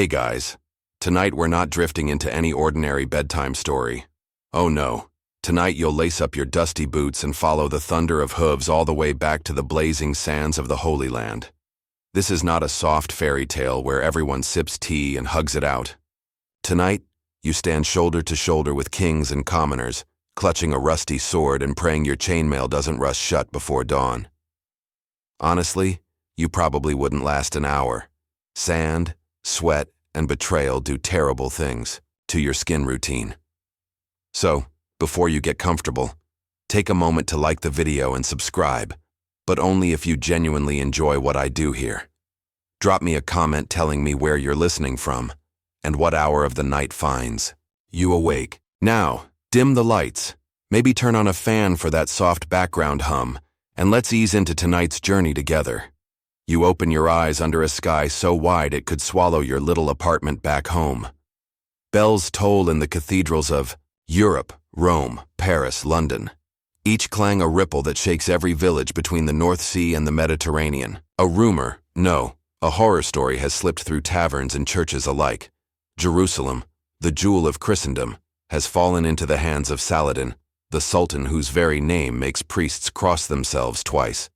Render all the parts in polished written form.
Hey guys, tonight we're not drifting into any ordinary bedtime story. Oh no, tonight you'll lace up your dusty boots and follow the thunder of hooves all the way back to the blazing sands of the Holy Land. This is not a soft fairy tale where everyone sips tea and hugs it out. Tonight, you stand shoulder to shoulder with kings and commoners, clutching a rusty sword and praying your chainmail doesn't rust shut before dawn. Honestly, you probably wouldn't last an hour. Sand, sweat, and betrayal do terrible things to your skin routine. So, before you get comfortable, take a moment to like the video and subscribe, but only if you genuinely enjoy what I do here. Drop me a comment telling me where you're listening from, and what hour of the night finds you awake. Now, dim the lights, maybe turn on a fan for that soft background hum, and let's ease into tonight's journey together. You open your eyes under a sky so wide it could swallow your little apartment back home. Bells toll in the cathedrals of Europe, Rome, Paris, London. Each clang a ripple that shakes every village between the North Sea and the Mediterranean. A rumor, no, a horror story has slipped through taverns and churches alike. Jerusalem, the jewel of Christendom, has fallen into the hands of Saladin, the Sultan whose very name makes priests cross themselves twice.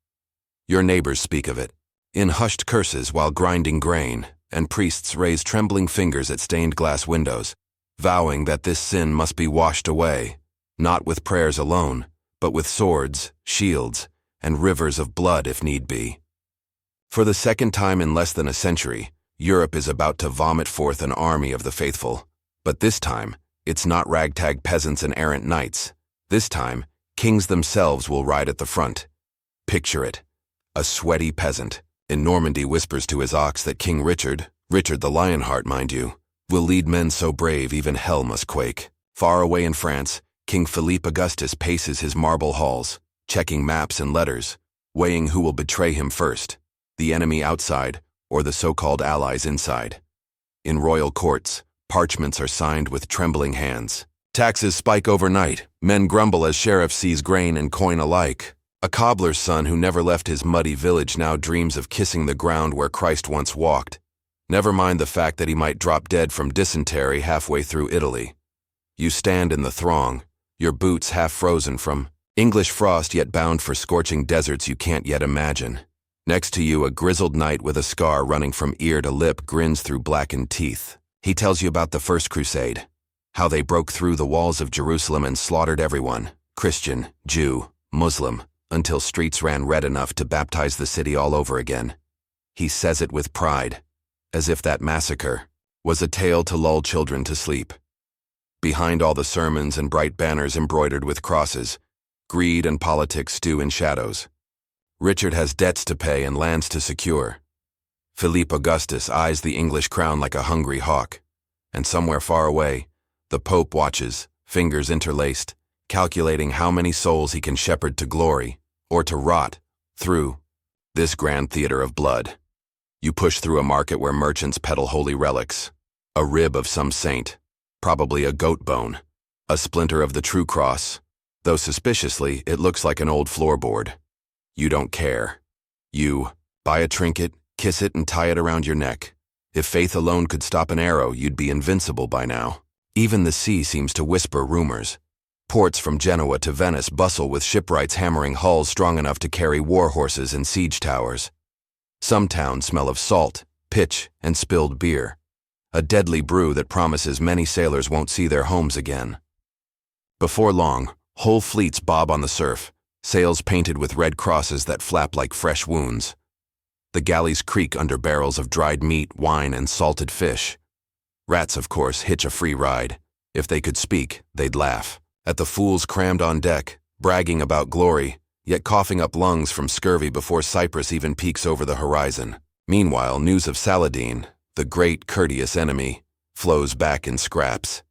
Your neighbors speak of it in hushed curses while grinding grain, and priests raise trembling fingers at stained glass windows, vowing that this sin must be washed away, not with prayers alone, but with swords, shields, and rivers of blood if need be. For the second time in less than a century, Europe is about to vomit forth an army of the faithful. But this time, it's not ragtag peasants and errant knights. This time, kings themselves will ride at the front. Picture it. A sweaty peasant in Normandy whispers to his ox that King Richard the Lionheart, mind you, will lead men so brave even hell must quake. Far away in France, King Philippe Augustus paces his marble halls, checking maps and letters, weighing who will betray him first, the enemy outside or the so-called allies inside. In royal courts, parchments are signed with trembling hands. Taxes spike overnight. Men grumble as sheriffs seize grain and coin alike. A cobbler's son who never left his muddy village now dreams of kissing the ground where Christ once walked. Never mind the fact that he might drop dead from dysentery halfway through Italy. You stand in the throng, your boots half frozen from English frost yet bound for scorching deserts you can't yet imagine. Next to you, a grizzled knight with a scar running from ear to lip grins through blackened teeth. He tells you about the First Crusade, how they broke through the walls of Jerusalem and slaughtered everyone, Christian, Jew, Muslim, until streets ran red enough to baptize the city all over again. He says it with pride, as if that massacre was a tale to lull children to sleep. Behind all the sermons and bright banners embroidered with crosses, greed and politics stew in shadows. Richard has debts to pay and lands to secure. Philippe Augustus eyes the English crown like a hungry hawk, and somewhere far away, the Pope watches, fingers interlaced, calculating how many souls he can shepherd to glory, or to rot, through this grand theater of blood. You push through a market where merchants peddle holy relics, a rib of some saint, probably a goat bone, a splinter of the true cross, though suspiciously it looks like an old floorboard. You don't care. You buy a trinket, kiss it and tie it around your neck. If faith alone could stop an arrow, you'd be invincible by now. Even the sea seems to whisper rumors. Ports from Genoa to Venice bustle with shipwrights hammering hulls strong enough to carry war horses and siege towers. Some towns smell of salt, pitch, and spilled beer, a deadly brew that promises many sailors won't see their homes again. Before long, whole fleets bob on the surf, sails painted with red crosses that flap like fresh wounds. The galleys creak under barrels of dried meat, wine, and salted fish. Rats, of course, hitch a free ride. If they could speak, they'd laugh at the fools crammed on deck, bragging about glory, yet coughing up lungs from scurvy before Cyprus even peeks over the horizon. Meanwhile, news of Saladin, the great courteous enemy, flows back in scraps.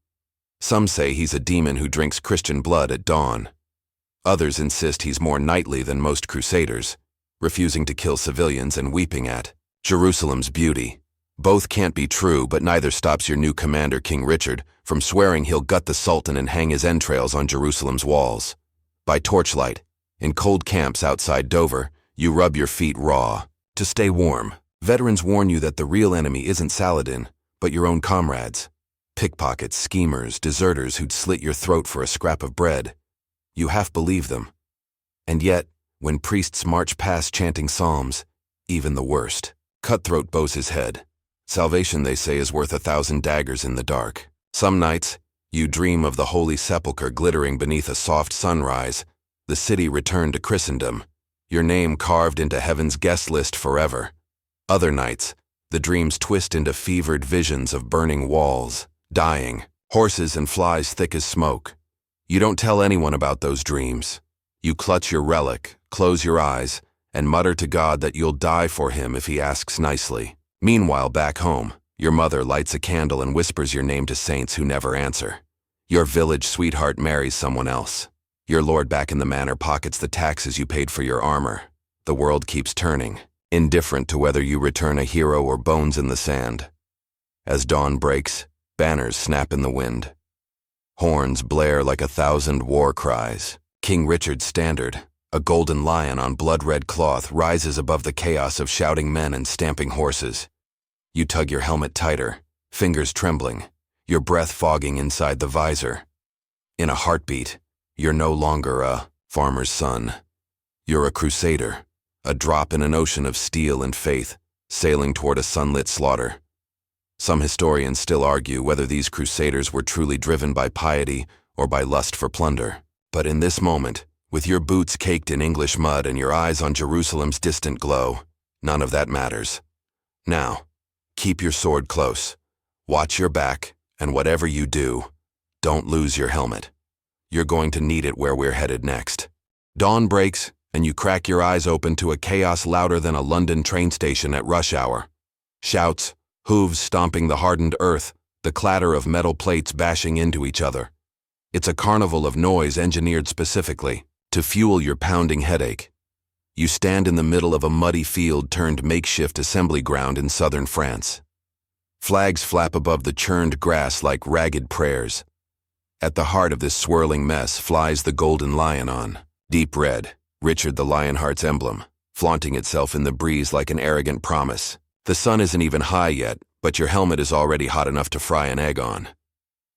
Some say he's a demon who drinks Christian blood at dawn. Others insist he's more knightly than most crusaders, refusing to kill civilians and weeping at Jerusalem's beauty. Both can't be true, but neither stops your new commander, King Richard, from swearing he'll gut the Sultan and hang his entrails on Jerusalem's walls. By torchlight, in cold camps outside Dover, you rub your feet raw to stay warm. Veterans warn you that the real enemy isn't Saladin, but your own comrades. Pickpockets, schemers, deserters who'd slit your throat for a scrap of bread. You half believe them. And yet, when priests march past chanting psalms, even the worst. Cutthroat bows his head. Salvation, they say, is worth 1,000 daggers in the dark. Some nights, you dream of the holy sepulchre glittering beneath a soft sunrise, the city returned to Christendom, your name carved into heaven's guest list forever. Other nights, the dreams twist into fevered visions of burning walls, dying, horses and flies thick as smoke. You don't tell anyone about those dreams. You clutch your relic, close your eyes, and mutter to God that you'll die for him if he asks nicely. Meanwhile, back home, your mother lights a candle and whispers your name to saints who never answer. Your village sweetheart marries someone else. Your lord back in the manor pockets the taxes you paid for your armor. The world keeps turning, indifferent to whether you return a hero or bones in the sand. As dawn breaks, banners snap in the wind. Horns blare like 1,000 war cries. King Richard's standard, a golden lion on blood-red cloth, rises above the chaos of shouting men and stamping horses. You tug your helmet tighter, fingers trembling, your breath fogging inside the visor. In a heartbeat, you're no longer a farmer's son. You're a crusader, a drop in an ocean of steel and faith, sailing toward a sunlit slaughter. Some historians still argue whether these crusaders were truly driven by piety or by lust for plunder. But in this moment, with your boots caked in English mud and your eyes on Jerusalem's distant glow, none of that matters. Now, keep your sword close, watch your back, and whatever you do, don't lose your helmet. You're going to need it where we're headed next. Dawn breaks, and you crack your eyes open to a chaos louder than a London train station at rush hour. Shouts, hooves stomping the hardened earth, the clatter of metal plates bashing into each other. It's a carnival of noise engineered specifically to fuel your pounding headache. You stand in the middle of a muddy field turned makeshift assembly ground in southern France. Flags flap above the churned grass like ragged prayers. At the heart of this swirling mess flies the golden lion on, deep red, Richard the Lionheart's emblem, flaunting itself in the breeze like an arrogant promise. The sun isn't even high yet, but your helmet is already hot enough to fry an egg on.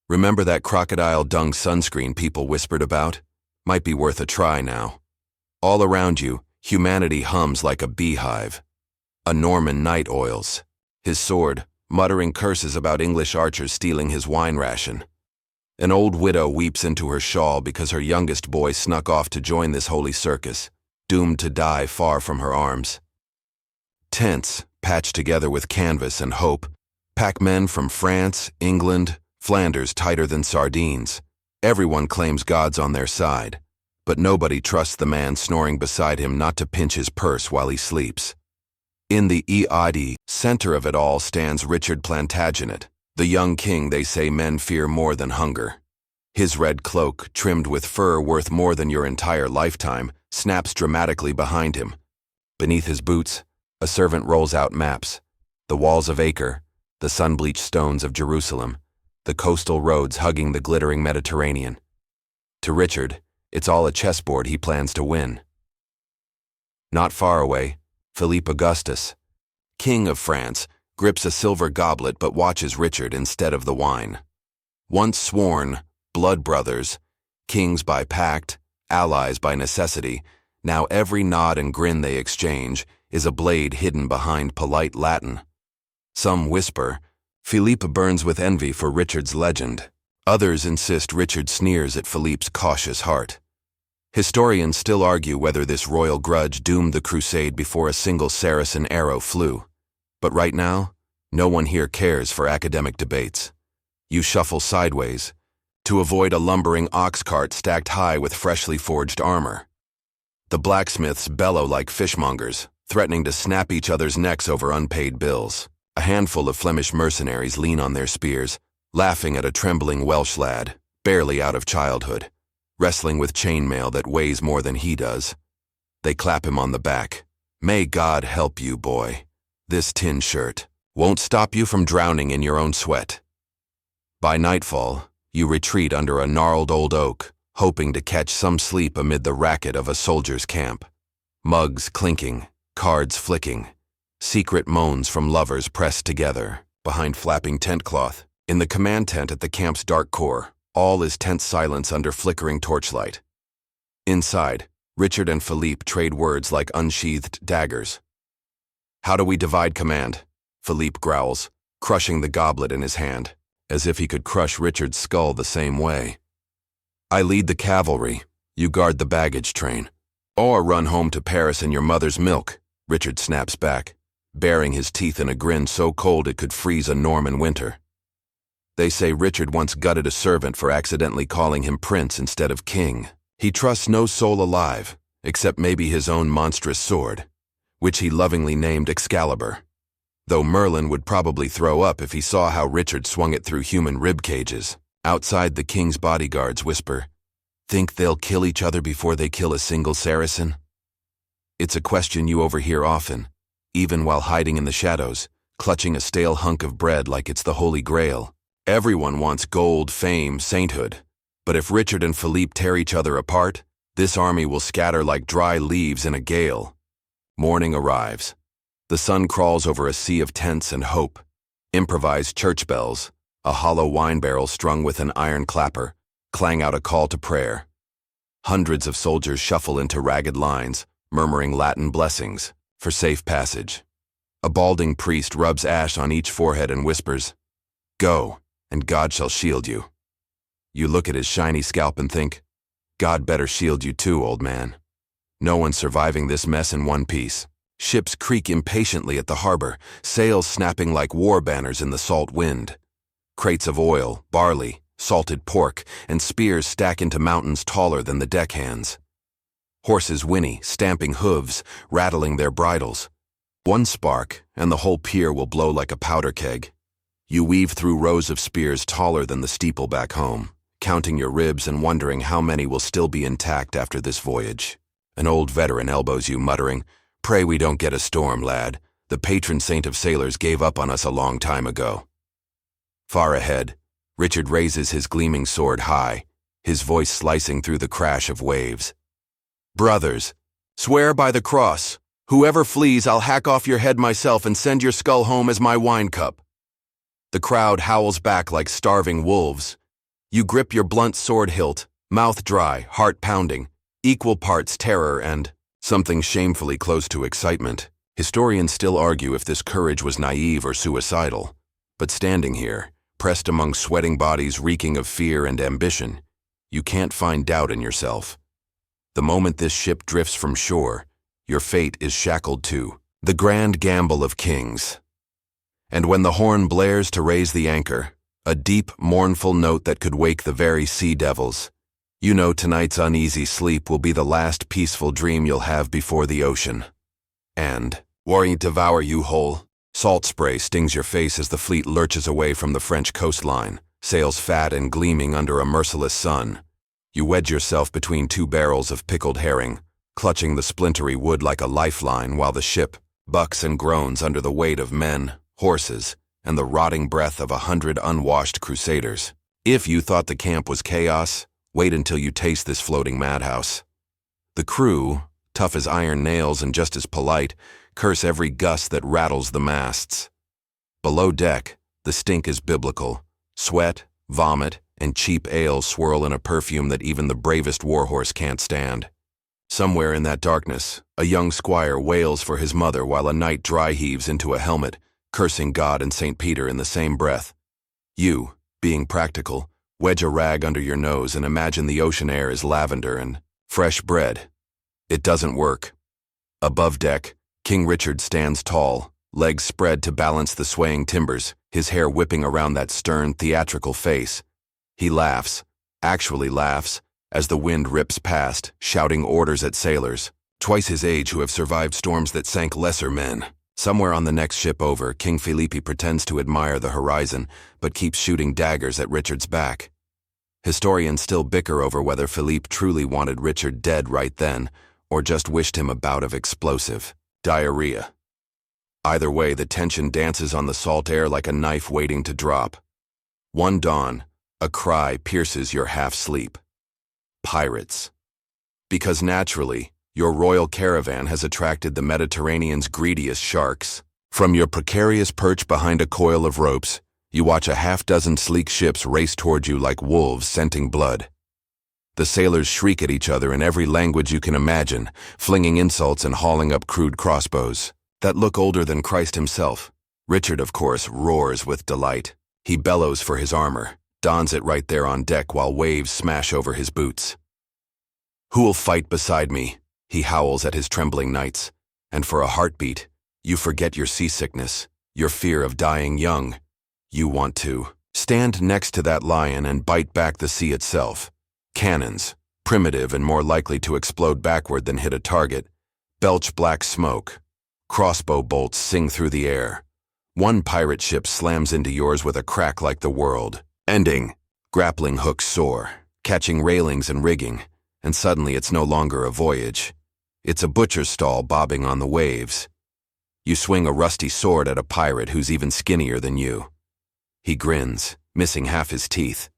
Remember that crocodile dung sunscreen people whispered about? Might be worth a try now. All around you, humanity hums like a beehive. A Norman knight oils, his sword, muttering curses about English archers stealing his wine ration. An old widow weeps into her shawl because her youngest boy snuck off to join this holy circus, doomed to die far from her arms. Tents, patched together with canvas and hope, pack men from France, England, Flanders tighter than sardines. Everyone claims God's on their side, but nobody trusts the man snoring beside him not to pinch his purse while he sleeps. In the center of it all stands Richard Plantagenet, the young king they say men fear more than hunger. His red cloak, trimmed with fur worth more than your entire lifetime, snaps dramatically behind him. Beneath his boots, a servant rolls out maps, the walls of Acre, the sun-bleached stones of Jerusalem, the coastal roads hugging the glittering Mediterranean. To Richard, it's all a chessboard he plans to win. Not far away, Philippe Augustus, King of France, grips a silver goblet but watches Richard instead of the wine. Once sworn, blood brothers, kings by pact, allies by necessity, now every nod and grin they exchange is a blade hidden behind polite Latin. Some whisper, Philippe burns with envy for Richard's legend. Others insist Richard sneers at Philippe's cautious heart. Historians still argue whether this royal grudge doomed the crusade before a single Saracen arrow flew. But right now, no one here cares for academic debates. You shuffle sideways to avoid a lumbering ox cart stacked high with freshly forged armor. The blacksmiths bellow like fishmongers, threatening to snap each other's necks over unpaid bills. A handful of Flemish mercenaries lean on their spears, laughing at a trembling Welsh lad, barely out of childhood, wrestling with chainmail that weighs more than he does. They clap him on the back. May God help you, boy. This tin shirt won't stop you from drowning in your own sweat. By nightfall, you retreat under a gnarled old oak, hoping to catch some sleep amid the racket of a soldier's camp. Mugs clinking, cards flicking, secret moans from lovers pressed together. behind flapping tent cloth. In the command tent at the camp's dark core, all is tense silence under flickering torchlight. Inside, Richard and Philippe trade words like unsheathed daggers. "How do we divide command?" Philippe growls, crushing the goblet in his hand, as if he could crush Richard's skull the same way. "I lead the cavalry, you guard the baggage train. Or run home to Paris in your mother's milk," Richard snaps back, baring his teeth in a grin so cold it could freeze a Norman winter. They say Richard once gutted a servant for accidentally calling him prince instead of king. He trusts no soul alive, except maybe his own monstrous sword, which he lovingly named Excalibur. Though Merlin would probably throw up if he saw how Richard swung it through human rib cages. Outside, the king's bodyguards whisper, "Think they'll kill each other before they kill a single Saracen?" It's a question you overhear often, even while hiding in the shadows, clutching a stale hunk of bread like it's the Holy Grail. Everyone wants gold, fame, sainthood. But if Richard and Philippe tear each other apart, this army will scatter like dry leaves in a gale. Morning arrives. The sun crawls over a sea of tents and hope. Improvised church bells, a hollow wine barrel strung with an iron clapper, clang out a call to prayer. Hundreds of soldiers shuffle into ragged lines, murmuring Latin blessings for safe passage. A balding priest rubs ash on each forehead and whispers, "Go, and God shall shield you." You look at his shiny scalp and think, God better shield you too, old man. No one's surviving this mess in one piece. Ships creak impatiently at the harbor, sails snapping like war banners in the salt wind. Crates of oil, barley, salted pork, and spears stack into mountains taller than the deckhands. Horses whinny, stamping hooves, rattling their bridles. One spark, and the whole pier will blow like a powder keg. You weave through rows of spears taller than the steeple back home, counting your ribs and wondering how many will still be intact after this voyage. An old veteran elbows you, muttering, "Pray we don't get a storm, lad. The patron saint of sailors gave up on us a long time ago." Far ahead, Richard raises his gleaming sword high, his voice slicing through the crash of waves. "Brothers, swear by the cross, whoever flees I'll hack off your head myself and send your skull home as my wine cup." The crowd howls back like starving wolves. You grip your blunt sword hilt, mouth dry, heart pounding, equal parts terror and something shamefully close to excitement. Historians still argue if this courage was naive or suicidal. But standing here, pressed among sweating bodies reeking of fear and ambition, you can't find doubt in yourself. The moment this ship drifts from shore, your fate is shackled too. The grand gamble of kings. And when the horn blares to raise the anchor, a deep, mournful note that could wake the very sea devils, you know tonight's uneasy sleep will be the last peaceful dream you'll have before the ocean. And, worry devour you whole. Salt spray stings your face as the fleet lurches away from the French coastline, sails fat and gleaming under a merciless sun. You wedge yourself between two barrels of pickled herring, clutching the splintery wood like a lifeline while the ship bucks and groans under the weight of men, horses, and the rotting breath of 100 unwashed crusaders. If you thought the camp was chaos, wait until you taste this floating madhouse. The crew, tough as iron nails and just as polite, curse every gust that rattles the masts. Below deck, the stink is biblical. Sweat, vomit, and cheap ale swirl in a perfume that even the bravest warhorse can't stand. Somewhere in that darkness, a young squire wails for his mother while a knight dry heaves into a helmet, cursing God and St. Peter in the same breath. You, being practical, wedge a rag under your nose and imagine the ocean air is lavender and fresh bread. It doesn't work. Above deck, King Richard stands tall, legs spread to balance the swaying timbers, his hair whipping around that stern, theatrical face. He laughs, actually laughs, as the wind rips past, shouting orders at sailors, twice his age who have survived storms that sank lesser men. Somewhere on the next ship over, King Philippe pretends to admire the horizon, but keeps shooting daggers at Richard's back. Historians still bicker over whether Philippe truly wanted Richard dead right then, or just wished him a bout of explosive diarrhea. Either way, the tension dances on the salt air like a knife waiting to drop. One dawn, a cry pierces your half-sleep. Pirates. Because naturally, your royal caravan has attracted the Mediterranean's greediest sharks, From your precarious perch behind a coil of ropes, you watch a half-dozen sleek ships race toward you like wolves scenting blood. The sailors shriek at each other in every language you can imagine, flinging insults and hauling up crude crossbows that look older than Christ himself. Richard, of course, roars with delight. He bellows for his armor, dons it right there on deck while waves smash over his boots. "Who'll fight beside me?" he howls at his trembling knights. And for a heartbeat, you forget your seasickness, your fear of dying young. You want to stand next to that lion and bite back the sea itself. Cannons, primitive and more likely to explode backward than hit a target, belch black smoke. Crossbow bolts sing through the air. One pirate ship slams into yours with a crack like the world, ending. Grappling hooks soar, catching railings and rigging, and suddenly it's no longer a voyage. It's a butcher's stall bobbing on the waves. You swing a rusty sword at a pirate who's even skinnier than you. He grins, missing half his teeth,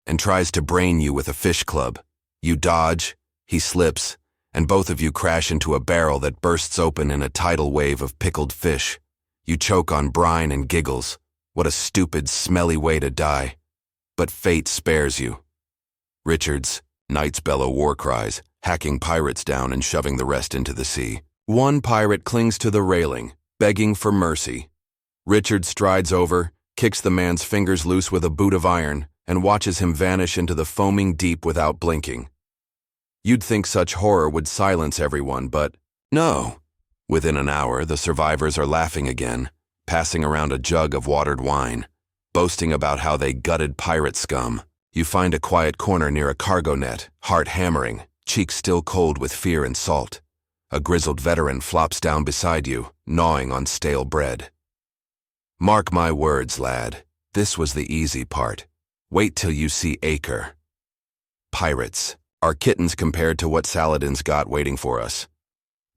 and tries to brain you with a fish club. You dodge, he slips, and both of you crash into a barrel that bursts open in a tidal wave of pickled fish. You choke on brine and giggles. What a stupid, smelly way to die. But fate spares you. Richard's knights bellow war cries, hacking pirates down and shoving the rest into the sea. One pirate clings to the railing, begging for mercy. Richard strides over, kicks the man's fingers loose with a boot of iron, and watches him vanish into the foaming deep without blinking. You'd think such horror would silence everyone, but no. Within an hour, the survivors are laughing again, passing around a jug of watered wine, boasting about how they gutted pirate scum. You find a quiet corner near a cargo net, heart hammering, cheeks still cold with fear and salt. A grizzled veteran flops down beside you, gnawing on stale bread. Mark my words, lad. This was the easy part. Wait till you see Acre. Pirates are kittens compared to what Saladin's got waiting for us.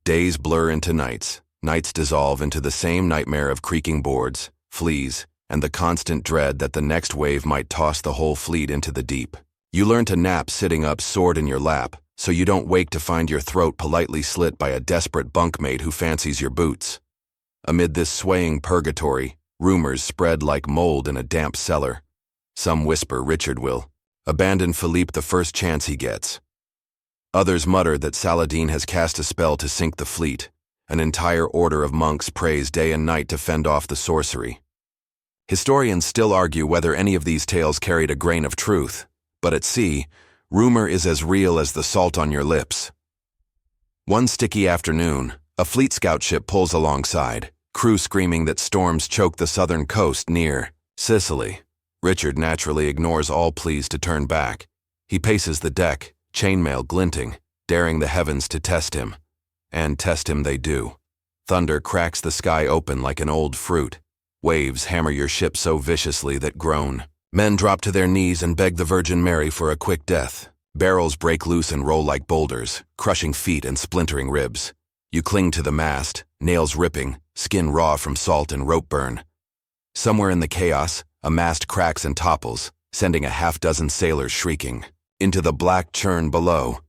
Days blur into nights. Nights dissolve into the same nightmare of creaking boards, fleas, and the constant dread that the next wave might toss the whole fleet into the deep. You learn to nap sitting up, sword in your lap, so you don't wake to find your throat politely slit by a desperate bunkmate who fancies your boots. Amid this swaying purgatory, rumors spread like mold in a damp cellar. Some whisper Richard will abandon Philippe the first chance he gets. Others mutter that Saladin has cast a spell to sink the fleet. An entire order of monks prays day and night to fend off the sorcery. Historians still argue whether any of these tales carried a grain of truth, but at sea, rumor is as real as the salt on your lips. One sticky afternoon, a fleet scout ship pulls alongside, crew screaming that storms choke the southern coast near Sicily. Richard naturally ignores all pleas to turn back. He paces the deck, chainmail glinting, daring the heavens to test him. And test him they do. Thunder cracks the sky open like an old fruit. Waves hammer your ship so viciously that groan. Men drop to their knees and beg the Virgin Mary for a quick death. Barrels break loose and roll like boulders, crushing feet and splintering ribs. You cling to the mast, nails ripping, skin raw from salt and rope burn. Somewhere in the chaos, a mast cracks and topples, sending a half-dozen sailors shrieking. Into the black churn below.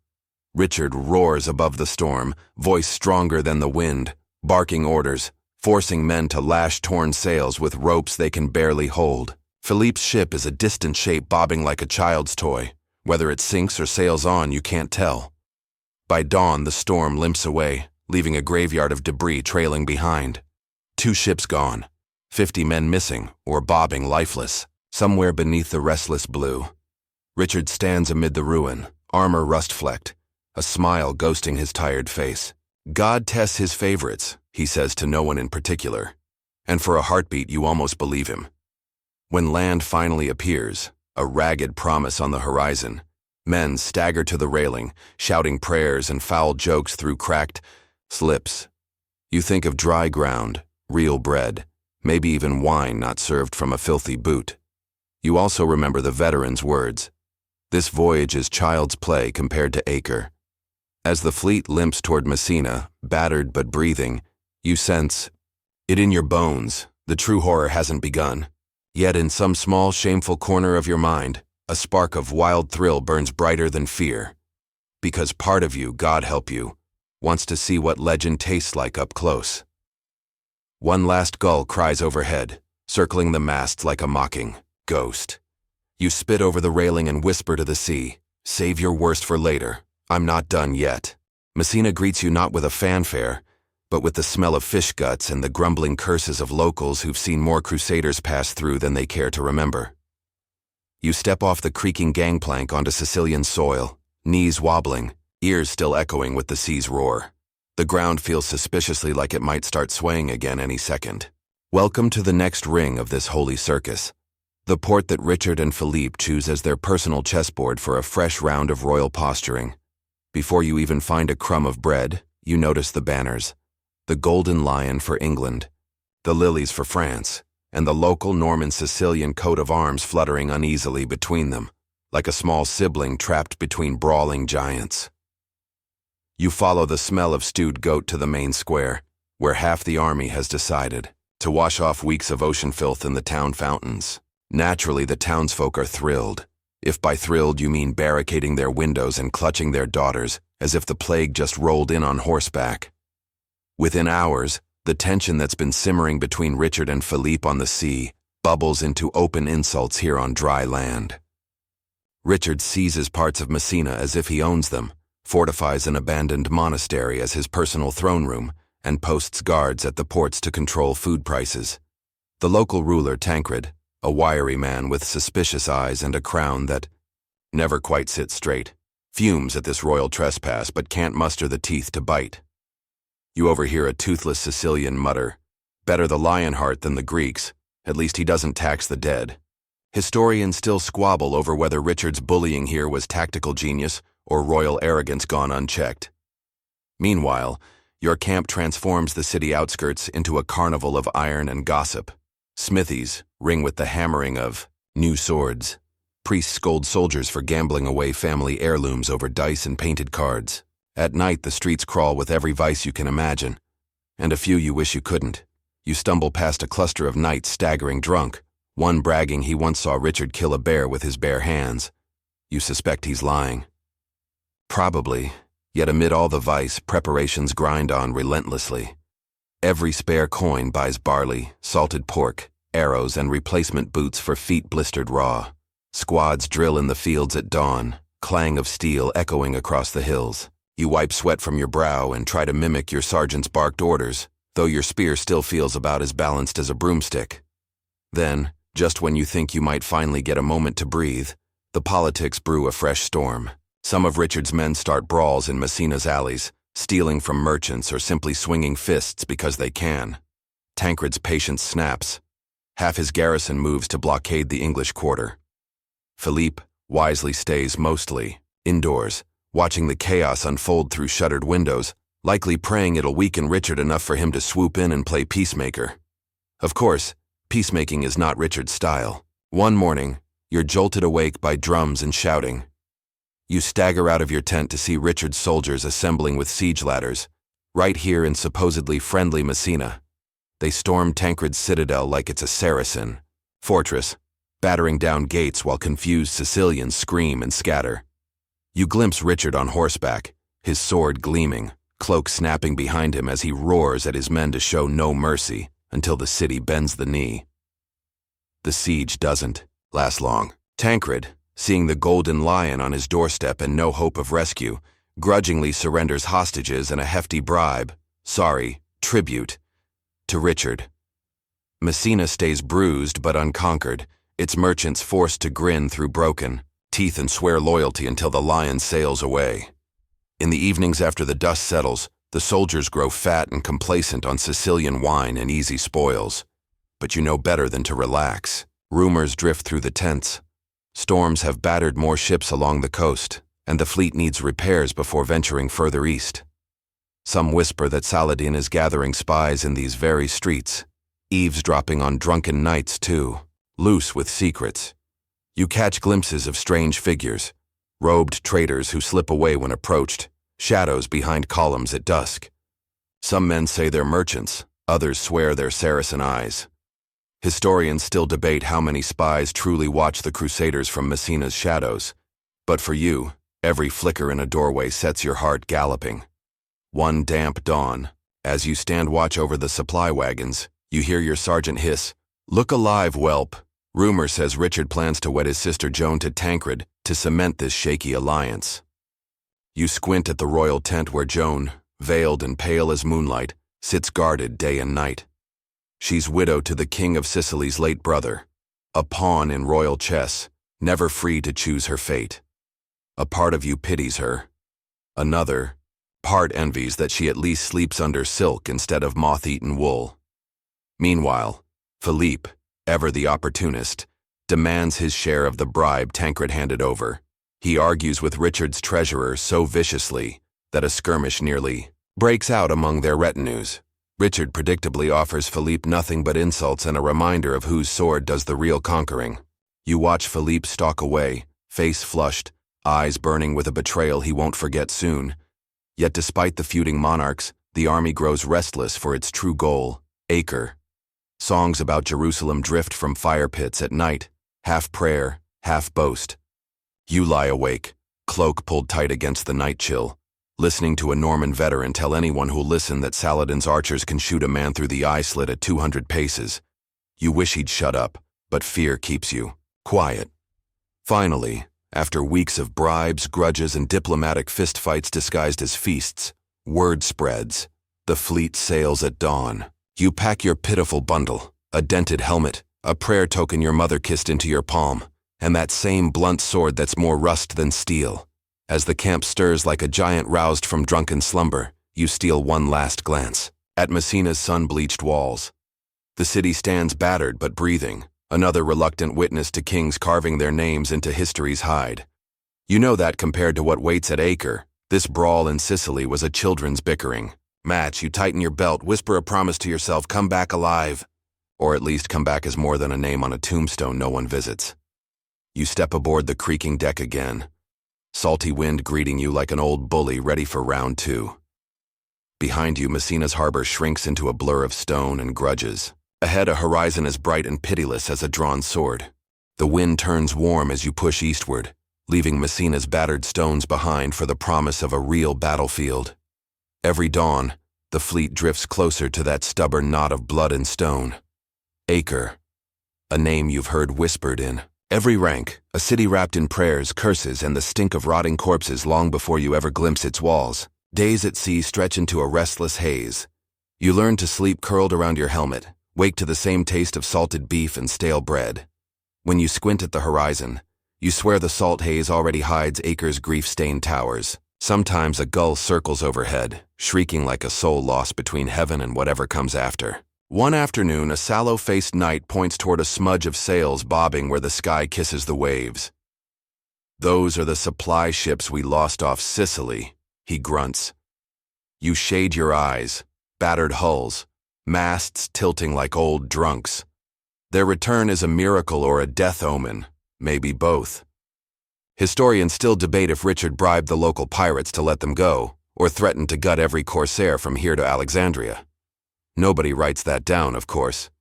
Richard roars above the storm, voice stronger than the wind, barking orders, forcing men to lash torn sails with ropes they can barely hold. Philippe's ship is a distant shape bobbing like a child's toy. Whether it sinks or sails on, you can't tell. By dawn, the storm limps away, leaving a graveyard of debris trailing behind. 2 ships gone. 50 men missing or bobbing lifeless, somewhere beneath the restless blue. Richard stands amid the ruin, armor rust-flecked, a smile ghosting his tired face. God tests his favorites, he says to no one in particular. And for a heartbeat, you almost believe him. When land finally appears, a ragged promise on the horizon, men stagger to the railing, shouting prayers and foul jokes through cracked slips. You think of dry ground, real bread, maybe even wine not served from a filthy boot. You also remember the veteran's words. This voyage is child's play compared to Acre. As the fleet limps toward Messina, battered but breathing, you sense it in your bones. The true horror hasn't begun. Yet in some small, shameful corner of your mind, a spark of wild thrill burns brighter than fear. Because part of you, God help you, wants to see what legend tastes like up close. One last gull cries overhead, circling the masts like a mocking ghost. You spit over the railing and whisper to the sea, "Save your worst for later. I'm not done yet." Messina greets you not with a fanfare, but with the smell of fish guts and the grumbling curses of locals who've seen more Crusaders pass through than they care to remember. You step off the creaking gangplank onto Sicilian soil, knees wobbling, ears still echoing with the sea's roar. The ground feels suspiciously like it might start swaying again any second. Welcome to the next ring of this holy circus, the port that Richard and Philippe choose as their personal chessboard for a fresh round of royal posturing. Before you even find a crumb of bread, you notice the banners. The golden lion for England, the lilies for France, and the local Norman Sicilian coat of arms fluttering uneasily between them, like a small sibling trapped between brawling giants. You follow the smell of stewed goat to the main square, where half the army has decided to wash off weeks of ocean filth in the town fountains. Naturally, the townsfolk are thrilled, if by thrilled you mean barricading their windows and clutching their daughters, as if the plague just rolled in on horseback. Within hours, the tension that's been simmering between Richard and Philippe on the sea bubbles into open insults here on dry land. Richard seizes parts of Messina as if he owns them, fortifies an abandoned monastery as his personal throne room, and posts guards at the ports to control food prices. The local ruler, Tancred, a wiry man with suspicious eyes and a crown that never quite sits straight, fumes at this royal trespass but can't muster the teeth to bite. You overhear a toothless Sicilian mutter, "Better the Lionheart than the Greeks, at least he doesn't tax the dead." Historians still squabble over whether Richard's bullying here was tactical genius or royal arrogance gone unchecked. Meanwhile, your camp transforms the city outskirts into a carnival of iron and gossip. Smithies ring with the hammering of new swords. Priests scold soldiers for gambling away family heirlooms over dice and painted cards. At night, the streets crawl with every vice you can imagine, and a few you wish you couldn't. You stumble past a cluster of knights staggering drunk, one bragging he once saw Richard kill a bear with his bare hands. You suspect he's lying. Probably, yet amid all the vice, preparations grind on relentlessly. Every spare coin buys barley, salted pork, arrows, and replacement boots for feet blistered raw. Squads drill in the fields at dawn, clang of steel echoing across the hills. You wipe sweat from your brow and try to mimic your sergeant's barked orders, though your spear still feels about as balanced as a broomstick. Then, just when you think you might finally get a moment to breathe, the politics brew a fresh storm. Some of Richard's men start brawls in Messina's alleys, stealing from merchants or simply swinging fists because they can. Tancred's patience snaps. Half his garrison moves to blockade the English quarter. Philippe wisely stays mostly indoors, watching the chaos unfold through shuttered windows, likely praying it'll weaken Richard enough for him to swoop in and play peacemaker. Of course, peacemaking is not Richard's style. One morning, you're jolted awake by drums and shouting. You stagger out of your tent to see Richard's soldiers assembling with siege ladders, right here in supposedly friendly Messina. They storm Tancred's citadel like it's a Saracen fortress, battering down gates while confused Sicilians scream and scatter. You glimpse Richard on horseback, his sword gleaming, cloak snapping behind him as he roars at his men to show no mercy until the city bends the knee. The siege doesn't last long. Tancred, seeing the golden lion on his doorstep and no hope of rescue, grudgingly surrenders hostages and a hefty bribe, tribute, to Richard. Messina stays bruised but unconquered, its merchants forced to grin through broken teeth and swear loyalty until the lion sails away. In the evenings after the dust settles, the soldiers grow fat and complacent on Sicilian wine and easy spoils. But you know better than to relax. Rumors drift through the tents. Storms have battered more ships along the coast, and the fleet needs repairs before venturing further east. Some whisper that Saladin is gathering spies in these very streets, eavesdropping on drunken knights too, loose with secrets. You catch glimpses of strange figures, robed traders who slip away when approached, shadows behind columns at dusk. Some men say they're merchants, others swear they're Saracen eyes. Historians still debate how many spies truly watch the Crusaders from Messina's shadows, but for you, every flicker in a doorway sets your heart galloping. One damp dawn, as you stand watch over the supply wagons, You hear your sergeant hiss, "Look alive, whelp." Rumor says Richard plans to wed his sister Joan to Tancred to cement this shaky alliance. You squint at the royal tent where Joan, veiled and pale as moonlight, sits guarded day and night. She's widow to the King of Sicily's late brother, a pawn in royal chess, never free to choose her fate. A part of you pities her. Another part envies that she at least sleeps under silk instead of moth-eaten wool. Meanwhile, Philippe, ever the opportunist, demands his share of the bribe Tancred handed over. He argues with Richard's treasurer so viciously that a skirmish nearly breaks out among their retinues. Richard predictably offers Philippe nothing but insults and a reminder of whose sword does the real conquering. You watch Philippe stalk away, face flushed, eyes burning with a betrayal he won't forget soon. Yet despite the feuding monarchs, the army grows restless for its true goal, Acre. Songs about Jerusalem drift from fire pits at night, half prayer, half boast. You lie awake, cloak pulled tight against the night chill, listening to a Norman veteran tell anyone who'll listen that Saladin's archers can shoot a man through the eye slit at 200 paces. You wish he'd shut up, but fear keeps you quiet. Finally, after weeks of bribes, grudges, and diplomatic fistfights disguised as feasts, word spreads. The fleet sails at dawn. You pack your pitiful bundle, a dented helmet, a prayer token your mother kissed into your palm, and that same blunt sword that's more rust than steel. As the camp stirs like a giant roused from drunken slumber, you steal one last glance at Messina's sun-bleached walls. The city stands battered but breathing, another reluctant witness to kings carving their names into history's hide. You know that compared to what waits at Acre, this brawl in Sicily was a children's bickering match. You tighten your belt, whisper a promise to yourself, come back alive. Or at least come back as more than a name on a tombstone no one visits. You step aboard the creaking deck again, salty wind greeting you like an old bully ready for round two. Behind you, Messina's harbor shrinks into a blur of stone and grudges. Ahead, a horizon as bright and pitiless as a drawn sword. The wind turns warm as you push eastward, leaving Messina's battered stones behind for the promise of a real battlefield. Every dawn, the fleet drifts closer to that stubborn knot of blood and stone. Acre, a name you've heard whispered in every rank, a city wrapped in prayers, curses, and the stink of rotting corpses long before you ever glimpse its walls. Days at sea stretch into a restless haze. You learn to sleep curled around your helmet, wake to the same taste of salted beef and stale bread. When you squint at the horizon, you swear the salt haze already hides Acre's grief-stained towers. Sometimes a gull circles overhead, shrieking like a soul lost between heaven and whatever comes after. One afternoon, a sallow-faced knight points toward a smudge of sails bobbing where the sky kisses the waves. "Those are the supply ships we lost off Sicily," he grunts. You shade your eyes, battered hulls, masts tilting like old drunks. Their return is a miracle or a death omen, maybe both. Historians still debate if Richard bribed the local pirates to let them go, or threatened to gut every corsair from here to Alexandria. Nobody writes that down, of course.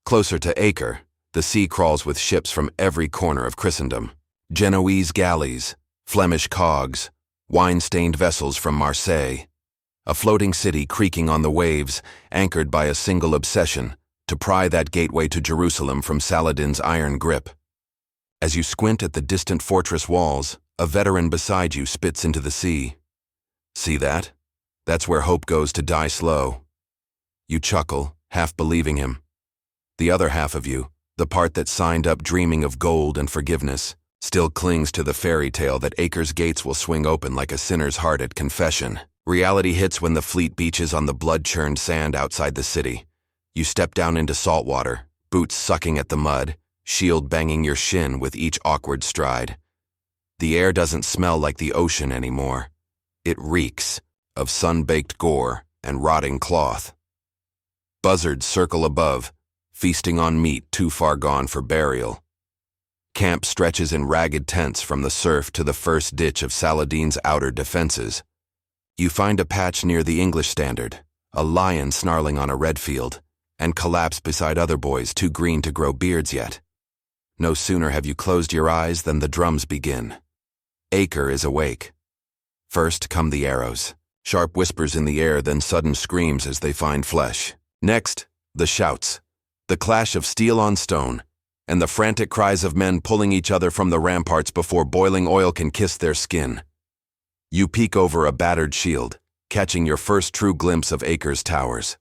Closer to Acre, the sea crawls with ships from every corner of Christendom. Genoese galleys, Flemish cogs, wine-stained vessels from Marseille. A floating city creaking on the waves, anchored by a single obsession, to pry that gateway to Jerusalem from Saladin's iron grip. As you squint at the distant fortress walls, a veteran beside you spits into the sea. See that? That's where hope goes to die slow. You chuckle, half believing him. The other half of you, the part that signed up dreaming of gold and forgiveness, still clings to the fairy tale that Acre's gates will swing open like a sinner's heart at confession. Reality hits when the fleet beaches on the blood-churned sand outside the city. You step down into salt water, boots sucking at the mud, shield banging your shin with each awkward stride. The air doesn't smell like the ocean anymore. It reeks of sun-baked gore and rotting cloth. Buzzards circle above, feasting on meat too far gone for burial. Camp stretches in ragged tents from the surf to the first ditch of Saladin's outer defenses. You find a patch near the English standard, a lion snarling on a red field, and collapse beside other boys too green to grow beards yet. No sooner have you closed your eyes than the drums begin. Acre is awake. First come the arrows, sharp whispers in the air, then sudden screams as they find flesh. Next, The shouts, the clash of steel on stone, and the frantic cries of men pulling each other from the ramparts before boiling oil can kiss their skin. You peek over a battered shield, catching your first true glimpse of Acre's towers.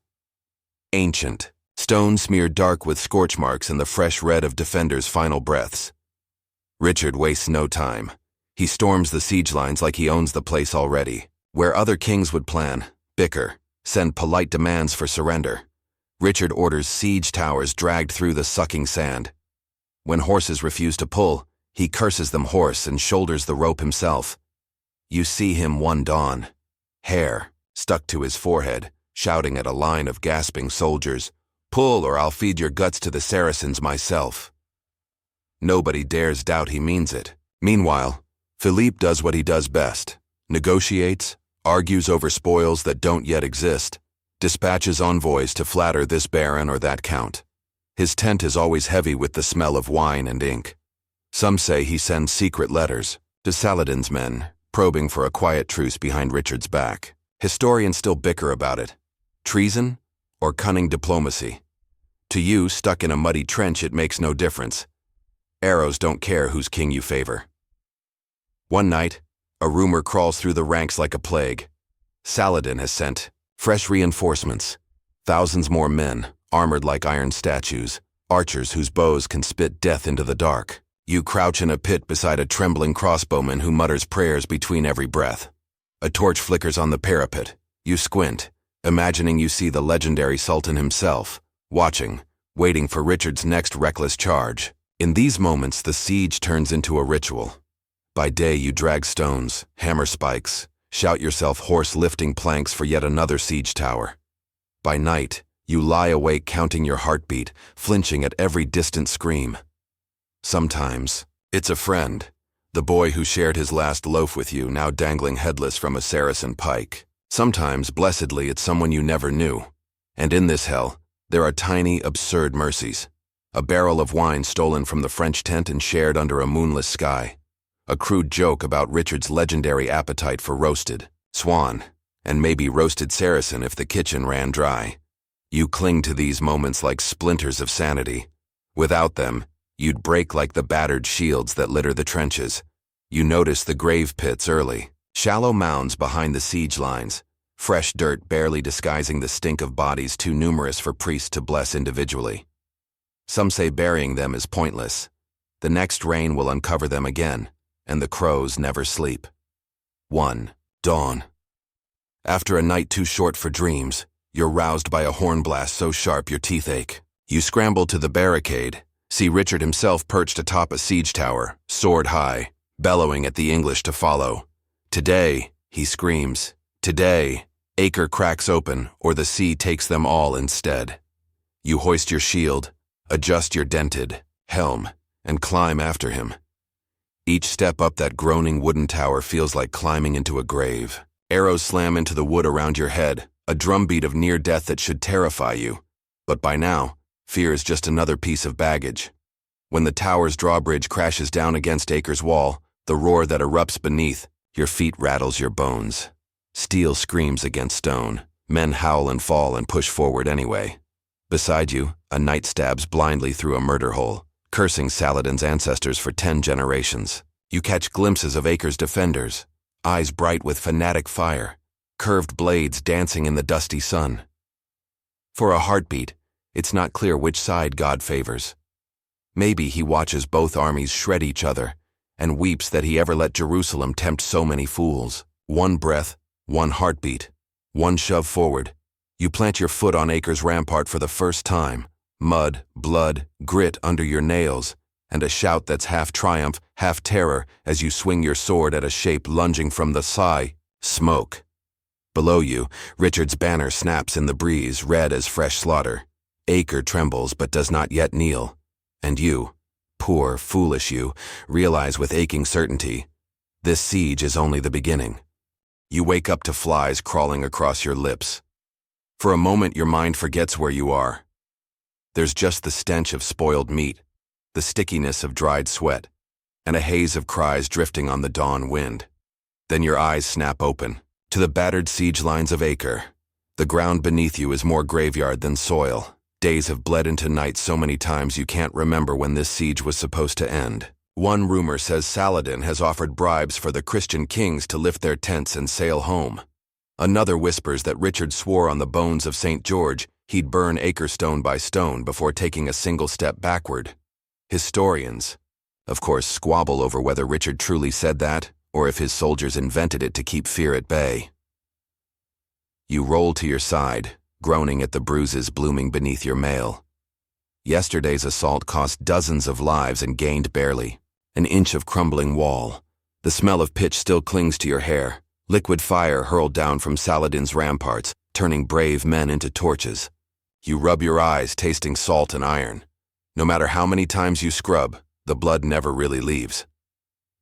Ancient, stone smeared dark with scorch marks and the fresh red of defenders' final breaths. Richard wastes no time. He storms the siege lines like he owns the place already. Where other kings would plan, bicker, send polite demands for surrender, Richard orders siege towers dragged through the sucking sand. When horses refuse to pull, he curses them hoarse and shoulders the rope himself. You see him one dawn, hair stuck to his forehead, shouting at a line of gasping soldiers, "Pull or I'll feed your guts to the Saracens myself." Nobody dares doubt he means it. Meanwhile, Philippe does what he does best, negotiates, argues over spoils that don't yet exist, dispatches envoys to flatter this baron or that count. His tent is always heavy with the smell of wine and ink. Some say he sends secret letters to Saladin's men, probing for a quiet truce behind Richard's back. Historians still bicker about it. Treason or cunning diplomacy? To you, stuck in a muddy trench, it makes no difference. Arrows don't care whose king you favor. One night, a rumor crawls through the ranks like a plague. Saladin has sent fresh reinforcements. Thousands more men, armored like iron statues, archers whose bows can spit death into the dark. You crouch in a pit beside a trembling crossbowman who mutters prayers between every breath. A torch flickers on the parapet. You squint, imagining you see the legendary Sultan himself, watching, waiting for Richard's next reckless charge. In these moments, the siege turns into a ritual. By day, you drag stones, hammer spikes, shout yourself hoarse lifting planks for yet another siege tower. By night, you lie awake counting your heartbeat, flinching at every distant scream. Sometimes, it's a friend, the boy who shared his last loaf with you, now dangling headless from a Saracen pike. Sometimes, blessedly, it's someone you never knew. And in this hell, there are tiny, absurd mercies. A barrel of wine stolen from the French tent and shared under a moonless sky. A crude joke about Richard's legendary appetite for roasted swan, and maybe roasted Saracen if the kitchen ran dry. You cling to these moments like splinters of sanity. Without them, you'd break like the battered shields that litter the trenches. You notice the grave pits early, shallow mounds behind the siege lines, fresh dirt barely disguising the stink of bodies too numerous for priests to bless individually. Some say burying them is pointless. The next rain will uncover them again, and the crows never sleep. 1. Dawn. After a night too short for dreams, you're roused by a horn blast so sharp your teeth ache. You scramble to the barricade, see Richard himself perched atop a siege tower, sword high, bellowing at the English to follow. Today, he screams. Today, Acre cracks open, or the sea takes them all instead. You hoist your shield, adjust your dented helm, and climb after him. Each step up that groaning wooden tower feels like climbing into a grave. Arrows slam into the wood around your head, a drumbeat of near death that should terrify you. But by now, fear is just another piece of baggage. When the tower's drawbridge crashes down against Acre's wall, the roar that erupts beneath, your feet rattles your bones. Steel screams against stone. Men howl and fall and push forward anyway. Beside you, a knight stabs blindly through a murder hole, cursing Saladin's ancestors for 10 generations. You catch glimpses of Acre's defenders, eyes bright with fanatic fire, curved blades dancing in the dusty sun. For a heartbeat, it's not clear which side God favors. Maybe he watches both armies shred each other and weeps that he ever let Jerusalem tempt so many fools. One breath, one heartbeat, one shove forward. You plant your foot on Acre's rampart for the first time. Mud, blood, grit under your nails, and a shout that's half triumph, half terror as you swing your sword at a shape lunging from the sky. Smoke. Below you, Richard's banner snaps in the breeze, red as fresh slaughter. Acre trembles but does not yet kneel. And you, poor, foolish you, realize with aching certainty, this siege is only the beginning. You wake up to flies crawling across your lips. For a moment, your mind forgets where you are. There's just the stench of spoiled meat, the stickiness of dried sweat, and a haze of cries drifting on the dawn wind. Then your eyes snap open to the battered siege lines of Acre. The ground beneath you is more graveyard than soil. Days have bled into night so many times you can't remember when this siege was supposed to end. One rumor says Saladin has offered bribes for the Christian kings to lift their tents and sail home. Another whispers that Richard swore on the bones of St. George he'd burn Acre stone by stone before taking a single step backward. Historians, of course, squabble over whether Richard truly said that or if his soldiers invented it to keep fear at bay. You roll to your side, groaning at the bruises blooming beneath your mail. Yesterday's assault cost dozens of lives and gained barely an inch of crumbling wall. The smell of pitch still clings to your hair. Liquid fire hurled down from Saladin's ramparts, turning brave men into torches. You rub your eyes, tasting salt and iron. No matter how many times you scrub, the blood never really leaves.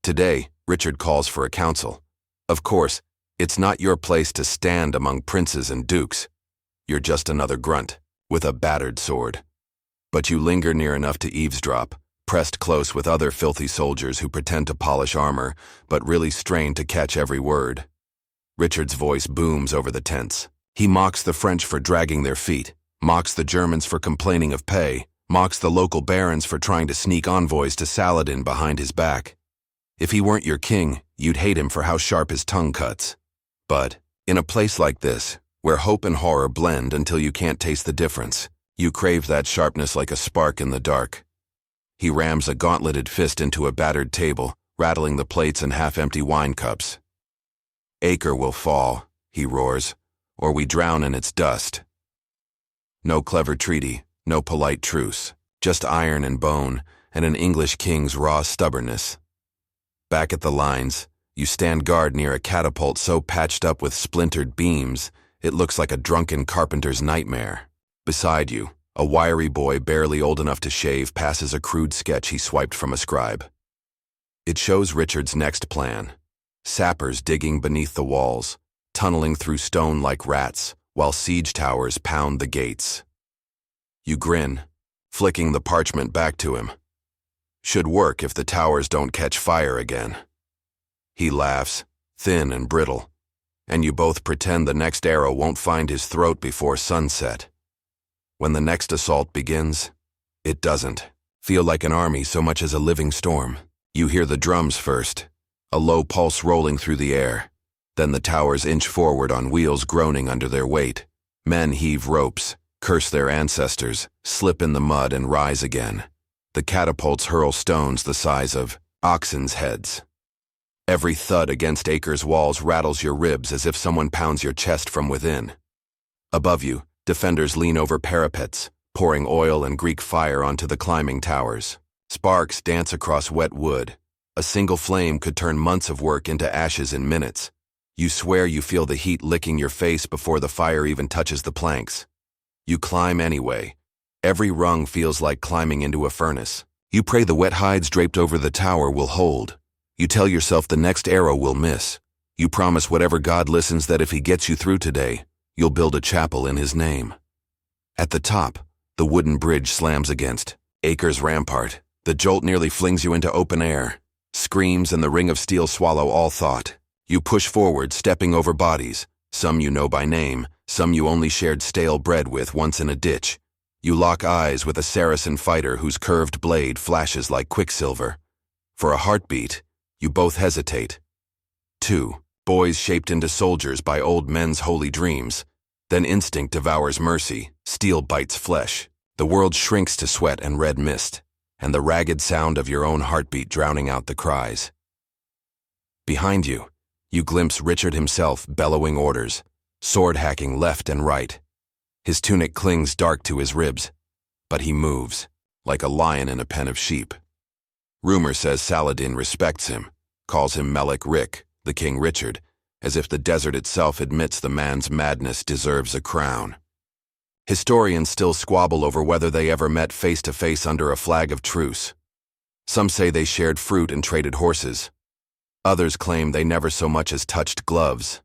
Today, Richard calls for a council. Of course, it's not your place to stand among princes and dukes. You're just another grunt, with a battered sword. But you linger near enough to eavesdrop, pressed close with other filthy soldiers who pretend to polish armor, but really strain to catch every word. Richard's voice booms over the tents. He mocks the French for dragging their feet, mocks the Germans for complaining of pay, mocks the local barons for trying to sneak envoys to Saladin behind his back. If he weren't your king, you'd hate him for how sharp his tongue cuts. But, in a place like this, where hope and horror blend until you can't taste the difference, you crave that sharpness like a spark in the dark. He rams a gauntleted fist into a battered table, rattling the plates and half-empty wine cups. Acre will fall, he roars, or we drown in its dust. No clever treaty, no polite truce, just iron and bone, and an English king's raw stubbornness. Back at the lines, you stand guard near a catapult so patched up with splintered beams, it looks like a drunken carpenter's nightmare. Beside you, a wiry boy barely old enough to shave passes a crude sketch he swiped from a scribe. It shows Richard's next plan. Sappers digging beneath the walls, tunneling through stone like rats, while siege towers pound the gates. You grin, flicking the parchment back to him. Should work if the towers don't catch fire again. He laughs, thin and brittle, and you both pretend the next arrow won't find his throat before sunset. When the next assault begins, it doesn't feel like an army so much as a living storm. You hear the drums first, a low pulse rolling through the air. Then the towers inch forward on wheels groaning under their weight. Men heave ropes, curse their ancestors, slip in the mud and rise again. The catapults hurl stones the size of oxen's heads. Every thud against Acre's walls rattles your ribs as if someone pounds your chest from within. Above you, defenders lean over parapets, pouring oil and Greek fire onto the climbing towers. Sparks dance across wet wood. A single flame could turn months of work into ashes in minutes. You swear you feel the heat licking your face before the fire even touches the planks. You climb anyway. Every rung feels like climbing into a furnace. You pray the wet hides draped over the tower will hold. You tell yourself the next arrow will miss. You promise whatever God listens that if he gets you through today, you'll build a chapel in his name. At the top, the wooden bridge slams against Acre's rampart. The jolt nearly flings you into open air. Screams and the ring of steel swallow all thought. You push forward, stepping over bodies. Some you know by name, some you only shared stale bread with once in a ditch. You lock eyes with a Saracen fighter whose curved blade flashes like quicksilver. For a heartbeat, you both hesitate. 2 boys shaped into soldiers by old men's holy dreams. Then instinct devours mercy, steel bites flesh. The world shrinks to sweat and red mist, and the ragged sound of your own heartbeat drowning out the cries. Behind you, you glimpse Richard himself bellowing orders, sword hacking left and right. His tunic clings dark to his ribs, but he moves, like a lion in a pen of sheep. Rumor says Saladin respects him, calls him Melek Rik, the King Richard, as if the desert itself admits the man's madness deserves a crown. Historians still squabble over whether they ever met face to face under a flag of truce. Some say they shared fruit and traded horses. Others claim they never so much as touched gloves.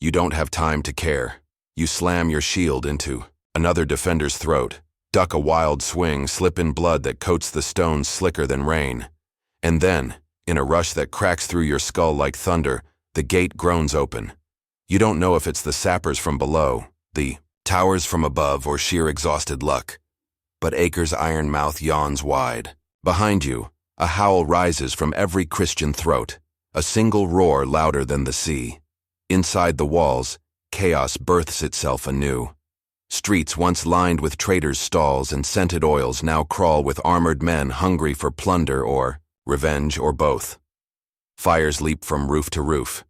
You don't have time to care. You slam your shield into another defender's throat, duck a wild swing, slip in blood that coats the stones slicker than rain. And then, in a rush that cracks through your skull like thunder, the gate groans open. You don't know if it's the sappers from below, the towers from above, or sheer exhausted luck. But Acre's iron mouth yawns wide. Behind you, a howl rises from every Christian throat, a single roar louder than the sea. Inside the walls, chaos births itself anew. Streets once lined with traitors' stalls and scented oils now crawl with armored men hungry for plunder or revenge or both. Fires leap from roof to roof.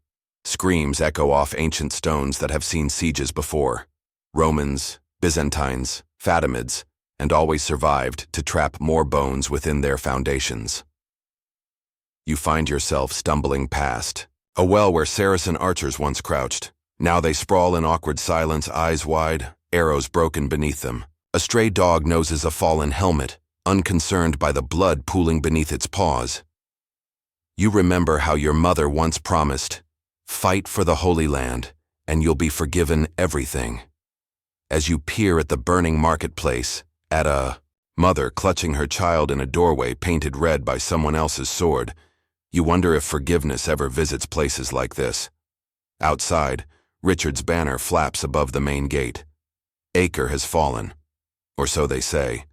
Screams echo off ancient stones that have seen sieges before. Romans, Byzantines, Fatimids, and always survived to trap more bones within their foundations. You find yourself stumbling past a well where Saracen archers once crouched. Now they sprawl in awkward silence, eyes wide, arrows broken beneath them. A stray dog noses a fallen helmet, unconcerned by the blood pooling beneath its paws. You remember how your mother once promised, "Fight for the Holy Land, and you'll be forgiven everything." As you peer at the burning marketplace, at a mother clutching her child in a doorway painted red by someone else's sword, you wonder if forgiveness ever visits places like this. Outside, Richard's banner flaps above the main gate. Acre has fallen, or so they say.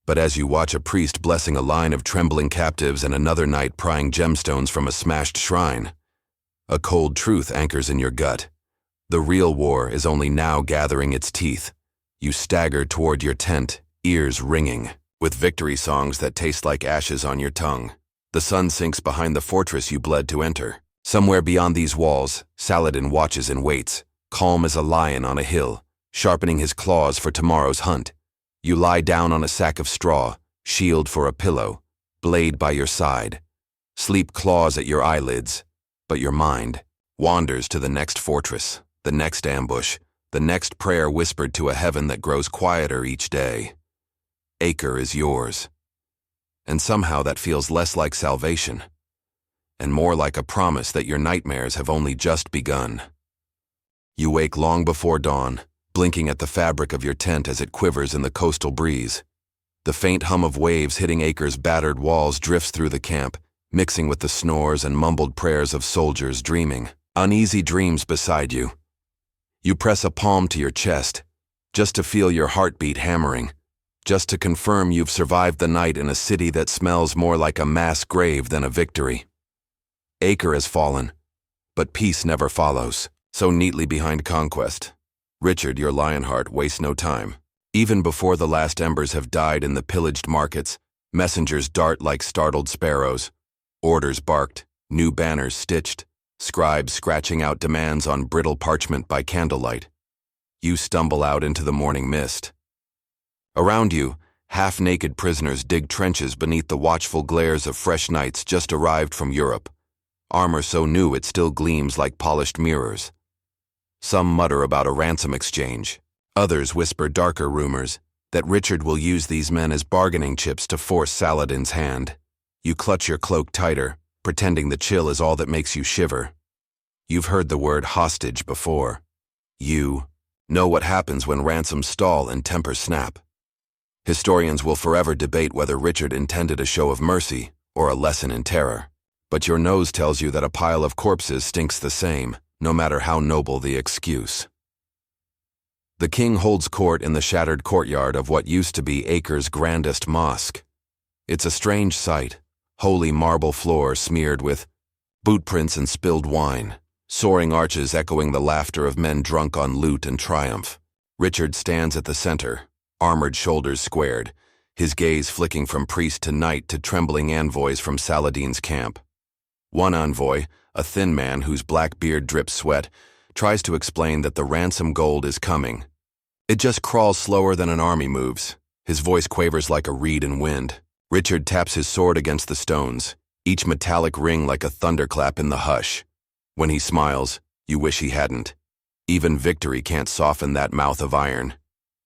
But as you watch a priest blessing a line of trembling captives and another knight prying gemstones from a smashed shrine, a cold truth anchors in your gut. The real war is only now gathering its teeth. You stagger toward your tent, ears ringing, with victory songs that taste like ashes on your tongue. The sun sinks behind the fortress you bled to enter. Somewhere beyond these walls, Saladin watches and waits, calm as a lion on a hill, sharpening his claws for tomorrow's hunt. You lie down on a sack of straw, shield for a pillow, blade by your side. Sleep claws at your eyelids, but your mind wanders to the next fortress, the next ambush, the next prayer whispered to a heaven that grows quieter each day. Acre is yours. And somehow that feels less like salvation, and more like a promise that your nightmares have only just begun. You wake long before dawn, blinking at the fabric of your tent as it quivers in the coastal breeze. The faint hum of waves hitting Acre's battered walls drifts through the camp, mixing with the snores and mumbled prayers of soldiers dreaming uneasy dreams beside you. You press a palm to your chest, just to feel your heartbeat hammering, just to confirm you've survived the night in a city that smells more like a mass grave than a victory. Acre has fallen, but peace never follows, so neatly behind conquest. Richard, your Lionheart, wastes no time. Even before the last embers have died in the pillaged markets, messengers dart like startled sparrows. Orders barked, new banners stitched, scribes scratching out demands on brittle parchment by candlelight. You stumble out into the morning mist. Around you, half-naked prisoners dig trenches beneath the watchful glares of fresh knights just arrived from Europe, armor so new it still gleams like polished mirrors. Some mutter about a ransom exchange. Others whisper darker rumors that Richard will use these men as bargaining chips to force Saladin's hand. You clutch your cloak tighter, pretending the chill is all that makes you shiver. You've heard the word hostage before. You know what happens when ransoms stall and tempers snap. Historians will forever debate whether Richard intended a show of mercy or a lesson in terror. But your nose tells you that a pile of corpses stinks the same, no matter how noble the excuse. The king holds court in the shattered courtyard of what used to be Acre's grandest mosque. It's a strange sight, holy marble floor smeared with bootprints and spilled wine, soaring arches echoing the laughter of men drunk on loot and triumph. Richard stands at the center, armored shoulders squared, his gaze flicking from priest to knight to trembling envoys from Saladin's camp. One envoy, a thin man whose black beard drips sweat, tries to explain that the ransom gold is coming. It just crawls slower than an army moves. His voice quavers like a reed in wind. Richard taps his sword against the stones, each metallic ring like a thunderclap in the hush. When he smiles, you wish he hadn't. Even victory can't soften that mouth of iron.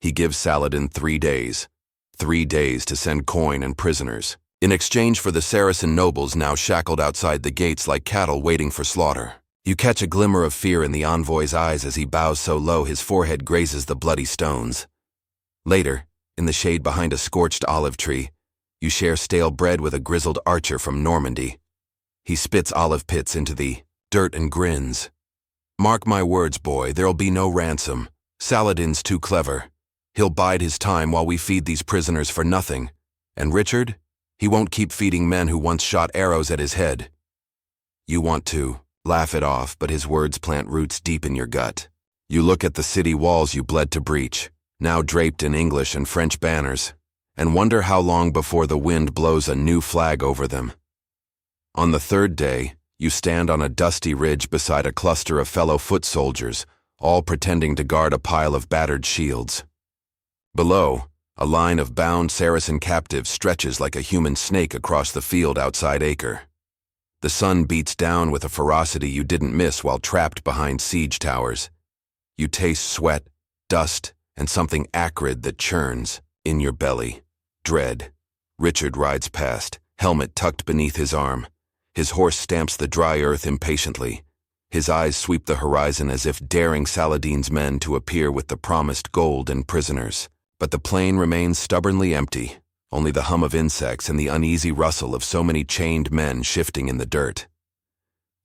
He gives Saladin 3 days. 3 days to send coin and prisoners, in exchange for the Saracen nobles now shackled outside the gates like cattle waiting for slaughter. You catch a glimmer of fear in the envoy's eyes as he bows so low his forehead grazes the bloody stones. Later, in the shade behind a scorched olive tree, you share stale bread with a grizzled archer from Normandy. He spits olive pits into the dirt and grins. "Mark my words, boy, there'll be no ransom. Saladin's too clever. He'll bide his time while we feed these prisoners for nothing. And Richard? He won't keep feeding men who once shot arrows at his head. You want to laugh it off, but his words plant roots deep in your gut. You look at the city walls you bled to breach, now draped in English and French banners, and wonder how long before the wind blows a new flag over them. On the third day, you stand on a dusty ridge beside a cluster of fellow foot soldiers, all pretending to guard a pile of battered shields. Below, a line of bound Saracen captives stretches like a human snake across the field outside Acre. The sun beats down with a ferocity you didn't miss while trapped behind siege towers. You taste sweat, dust, and something acrid that churns in your belly. Dread. Richard rides past, helmet tucked beneath his arm. His horse stamps the dry earth impatiently. His eyes sweep the horizon as if daring Saladin's men to appear with the promised gold and prisoners. But the plain remains stubbornly empty, only the hum of insects and the uneasy rustle of so many chained men shifting in the dirt.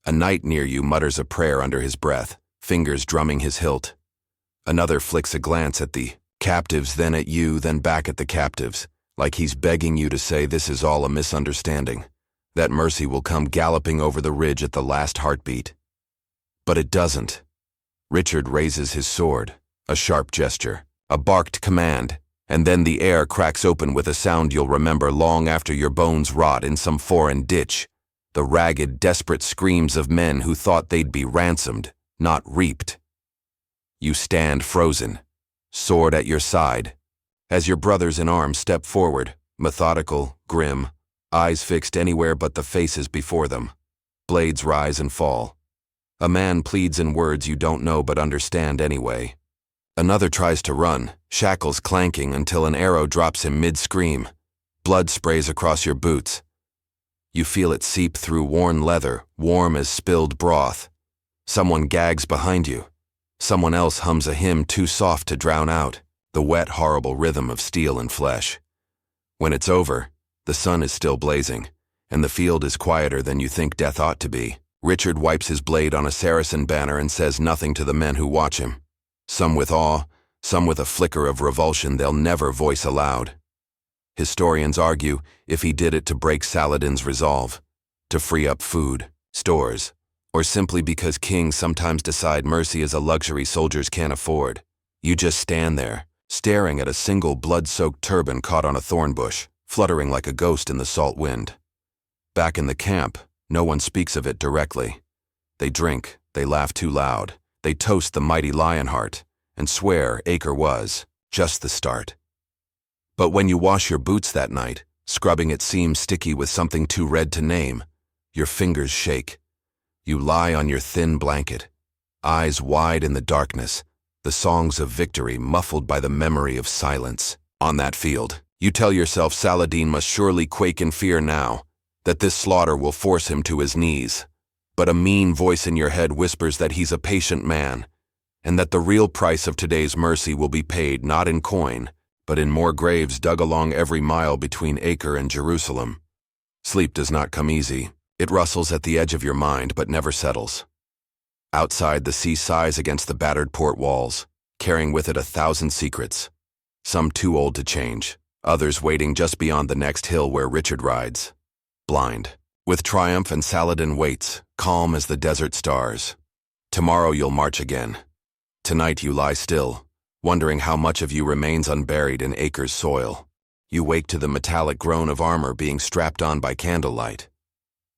A knight near you mutters a prayer under his breath, fingers drumming his hilt. Another flicks a glance at the captives, then at you, then back at the captives, like he's begging you to say this is all a misunderstanding, that mercy will come galloping over the ridge at the last heartbeat. But it doesn't. Richard raises his sword, a sharp gesture, a barked command, and then the air cracks open with a sound you'll remember long after your bones rot in some foreign ditch, the ragged, desperate screams of men who thought they'd be ransomed, not reaped. You stand frozen, sword at your side, as your brothers in arms step forward, methodical, grim, eyes fixed anywhere but the faces before them. Blades rise and fall. A man pleads in words you don't know but understand anyway. Another tries to run, shackles clanking until an arrow drops him mid-scream. Blood sprays across your boots. You feel it seep through worn leather, warm as spilled broth. Someone gags behind you. Someone else hums a hymn too soft to drown out the wet, horrible rhythm of steel and flesh. When it's over, the sun is still blazing, and the field is quieter than you think death ought to be. Richard wipes his blade on a Saracen banner and says nothing to the men who watch him. Some with awe, some with a flicker of revulsion they'll never voice aloud. Historians argue if he did it to break Saladin's resolve, to free up food, stores, or simply because kings sometimes decide mercy is a luxury soldiers can't afford. You just stand there, staring at a single blood-soaked turban caught on a thorn bush, fluttering like a ghost in the salt wind. Back in the camp, no one speaks of it directly. They drink, they laugh too loud, they toast the mighty Lionheart, and swear Acre was just the start. But when you wash your boots that night, scrubbing it seams sticky with something too red to name, your fingers shake. You lie on your thin blanket, eyes wide in the darkness, the songs of victory muffled by the memory of silence. On that field, you tell yourself Saladin must surely quake in fear now, that this slaughter will force him to his knees. But a mean voice in your head whispers that he's a patient man, and that the real price of today's mercy will be paid not in coin, but in more graves dug along every mile between Acre and Jerusalem. Sleep does not come easy. It rustles at the edge of your mind but never settles. Outside, the sea sighs against the battered port walls, carrying with it 1,000 secrets, some too old to change, others waiting just beyond the next hill where Richard rides. Blind, with triumph, and Saladin waits, calm as the desert stars. Tomorrow you'll march again. Tonight you lie still, wondering how much of you remains unburied in Acre's soil. You wake to the metallic groan of armor being strapped on by candlelight.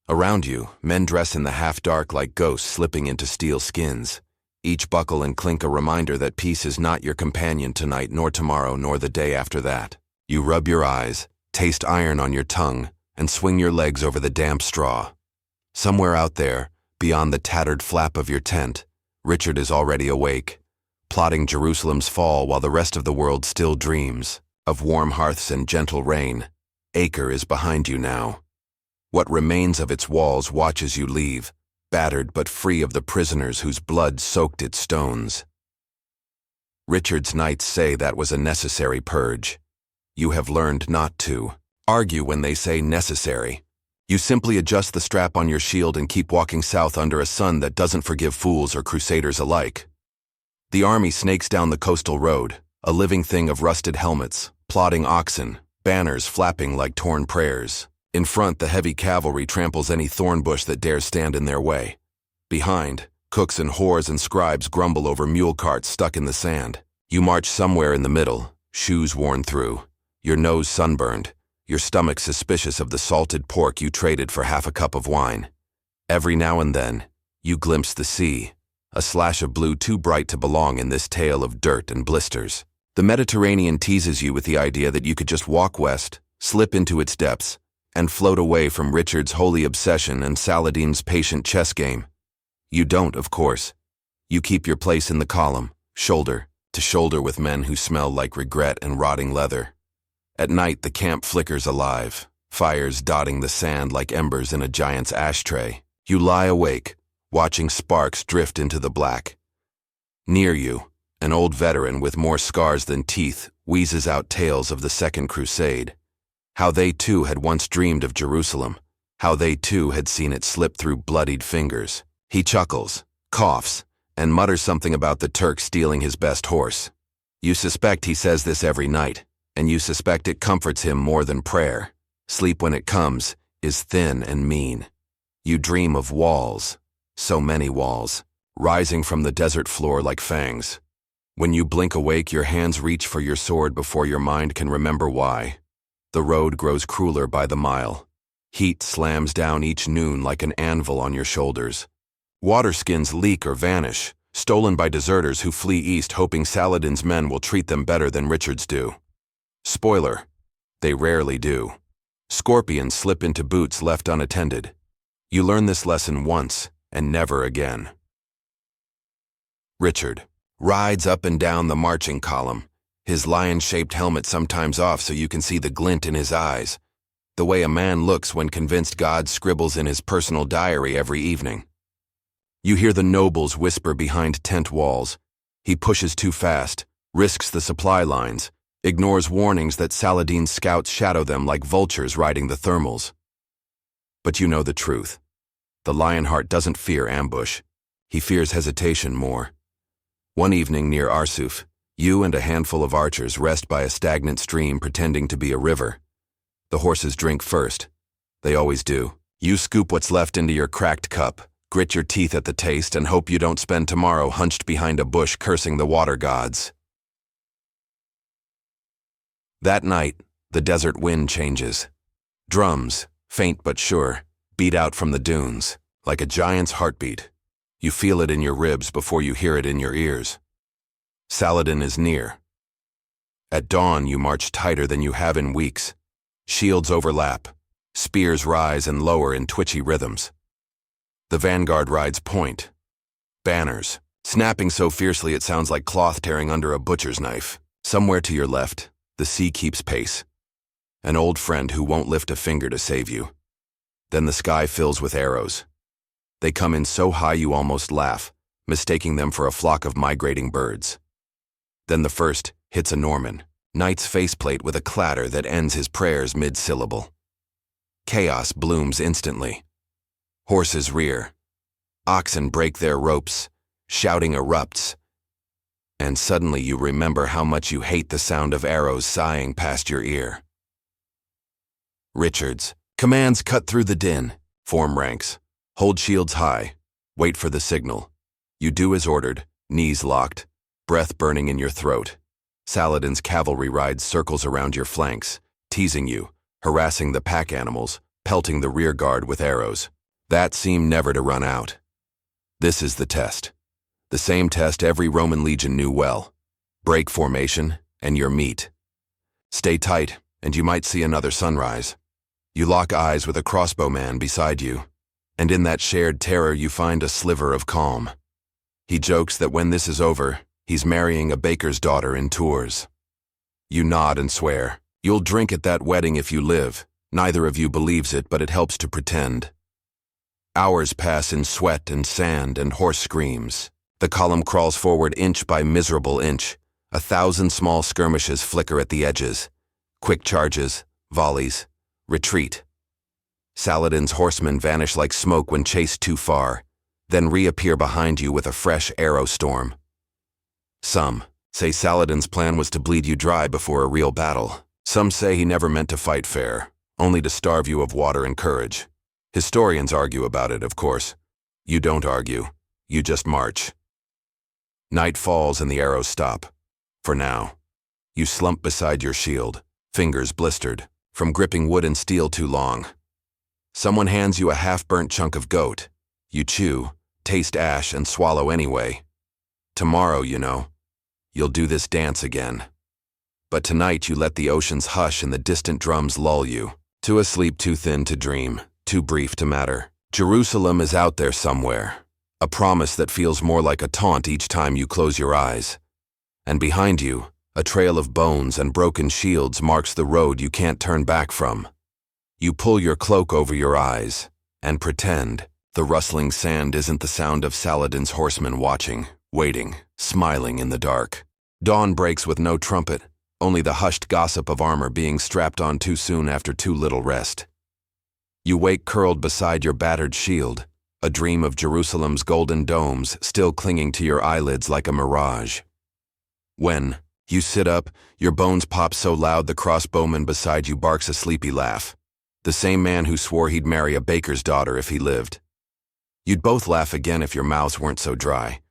Around you, men dress in the half-dark like ghosts slipping into steel skins. Each buckle and clink a reminder that peace is not your companion tonight, nor tomorrow, nor the day after that. You rub your eyes, taste iron on your tongue, and swing your legs over the damp straw. Somewhere out there, beyond the tattered flap of your tent, Richard is already awake, plotting Jerusalem's fall while the rest of the world still dreams of warm hearths and gentle rain. Acre is behind you now. What remains of its walls watches you leave, battered but free of the prisoners whose blood soaked its stones. Richard's knights say that was a necessary purge. You have learned not to argue when they say necessary. You simply adjust the strap on your shield and keep walking south under a sun that doesn't forgive fools or crusaders alike. The army snakes down the coastal road, a living thing of rusted helmets, plodding oxen, banners flapping like torn prayers. In front, the heavy cavalry tramples any thorn bush that dares stand in their way. Behind, cooks and whores and scribes grumble over mule carts stuck in the sand. You march somewhere in the middle, shoes worn through, your nose sunburned, your stomach suspicious of the salted pork you traded for half a cup of wine. Every now and then, you glimpse the sea, a slash of blue too bright to belong in this tale of dirt and blisters. The Mediterranean teases you with the idea that you could just walk west, slip into its depths, and float away from Richard's holy obsession and Saladin's patient chess game. You don't, of course. You keep your place in the column, shoulder to shoulder with men who smell like regret and rotting leather. At night, the camp flickers alive, fires dotting the sand like embers in a giant's ashtray. You lie awake, watching sparks drift into the black. Near you, an old veteran with more scars than teeth wheezes out tales of the Second Crusade. How they too had once dreamed of Jerusalem. How they too had seen it slip through bloodied fingers. He chuckles, coughs, and mutters something about the Turk stealing his best horse. You suspect he says this every night, and you suspect it comforts him more than prayer. Sleep, when it comes, is thin and mean. You dream of walls, so many walls, rising from the desert floor like fangs. When you blink awake, your hands reach for your sword before your mind can remember why. The road grows crueler by the mile. Heat slams down each noon like an anvil on your shoulders. Waterskins leak or vanish, stolen by deserters who flee east hoping Saladin's men will treat them better than Richard's do. Spoiler, they rarely do. Scorpions slip into boots left unattended. You learn this lesson once and never again. Richard rides up and down the marching column, his lion-shaped helmet sometimes off so you can see the glint in his eyes, the way a man looks when convinced God scribbles in his personal diary every evening. You hear the nobles whisper behind tent walls. He pushes too fast, risks the supply lines, ignores warnings that Saladin's scouts shadow them like vultures riding the thermals. But you know the truth. The Lionheart doesn't fear ambush. He fears hesitation more. One evening near Arsuf, you and a handful of archers rest by a stagnant stream pretending to be a river. The horses drink first. They always do. You scoop what's left into your cracked cup, grit your teeth at the taste, and hope you don't spend tomorrow hunched behind a bush cursing the water gods. That night, the desert wind changes. Drums, faint but sure, beat out from the dunes, like a giant's heartbeat. You feel it in your ribs before you hear it in your ears. Saladin is near. At dawn, you march tighter than you have in weeks. Shields overlap. Spears rise and lower in twitchy rhythms. The vanguard rides point. Banners, snapping so fiercely it sounds like cloth tearing under a butcher's knife. Somewhere to your left, the sea keeps pace. An old friend who won't lift a finger to save you. Then the sky fills with arrows. They come in so high you almost laugh, mistaking them for a flock of migrating birds. Then the first hits a Norman, knight's faceplate with a clatter that ends his prayers mid-syllable. Chaos blooms instantly. Horses rear. Oxen break their ropes. Shouting erupts. And suddenly you remember how much you hate the sound of arrows sighing past your ear. Richard's commands cut through the din. Form ranks. Hold shields high. Wait for the signal. You do as ordered, knees locked, breath burning in your throat. Saladin's cavalry rides circles around your flanks, teasing you, harassing the pack animals, pelting the rear guard with arrows. That seemed never to run out. This is the test. The same test every Roman legion knew well. Break formation, and you're meat. Stay tight, and you might see another sunrise. You lock eyes with a crossbowman beside you, and in that shared terror you find a sliver of calm. He jokes that when this is over, he's marrying a baker's daughter in Tours. You nod and swear. You'll drink at that wedding if you live. Neither of you believes it, but it helps to pretend. Hours pass in sweat and sand and hoarse screams. The column crawls forward inch by miserable inch. 1,000 small skirmishes flicker at the edges. Quick charges, volleys, retreat. Saladin's horsemen vanish like smoke when chased too far, then reappear behind you with a fresh arrow storm. Some say Saladin's plan was to bleed you dry before a real battle. Some say he never meant to fight fair, only to starve you of water and courage. Historians argue about it, of course. You don't argue. You just march. Night falls and the arrows stop. For now. You slump beside your shield, fingers blistered, from gripping wood and steel too long. Someone hands you a half-burnt chunk of goat. You chew, taste ash, and swallow anyway. Tomorrow, you know, you'll do this dance again. But tonight you let the oceans hush and the distant drums lull you, to a sleep too thin to dream, too brief to matter. Jerusalem is out there somewhere, a promise that feels more like a taunt each time you close your eyes. And behind you, a trail of bones and broken shields marks the road you can't turn back from. You pull your cloak over your eyes and pretend the rustling sand isn't the sound of Saladin's horsemen watching, waiting, smiling in the dark. Dawn breaks with no trumpet, only the hushed gossip of armor being strapped on too soon after too little rest. You wake curled beside your battered shield, a dream of Jerusalem's golden domes still clinging to your eyelids like a mirage. When you sit up, your bones pop so loud the crossbowman beside you barks a sleepy laugh. The same man who swore he'd marry a baker's daughter if he lived. You'd both laugh again if your mouths weren't so dry.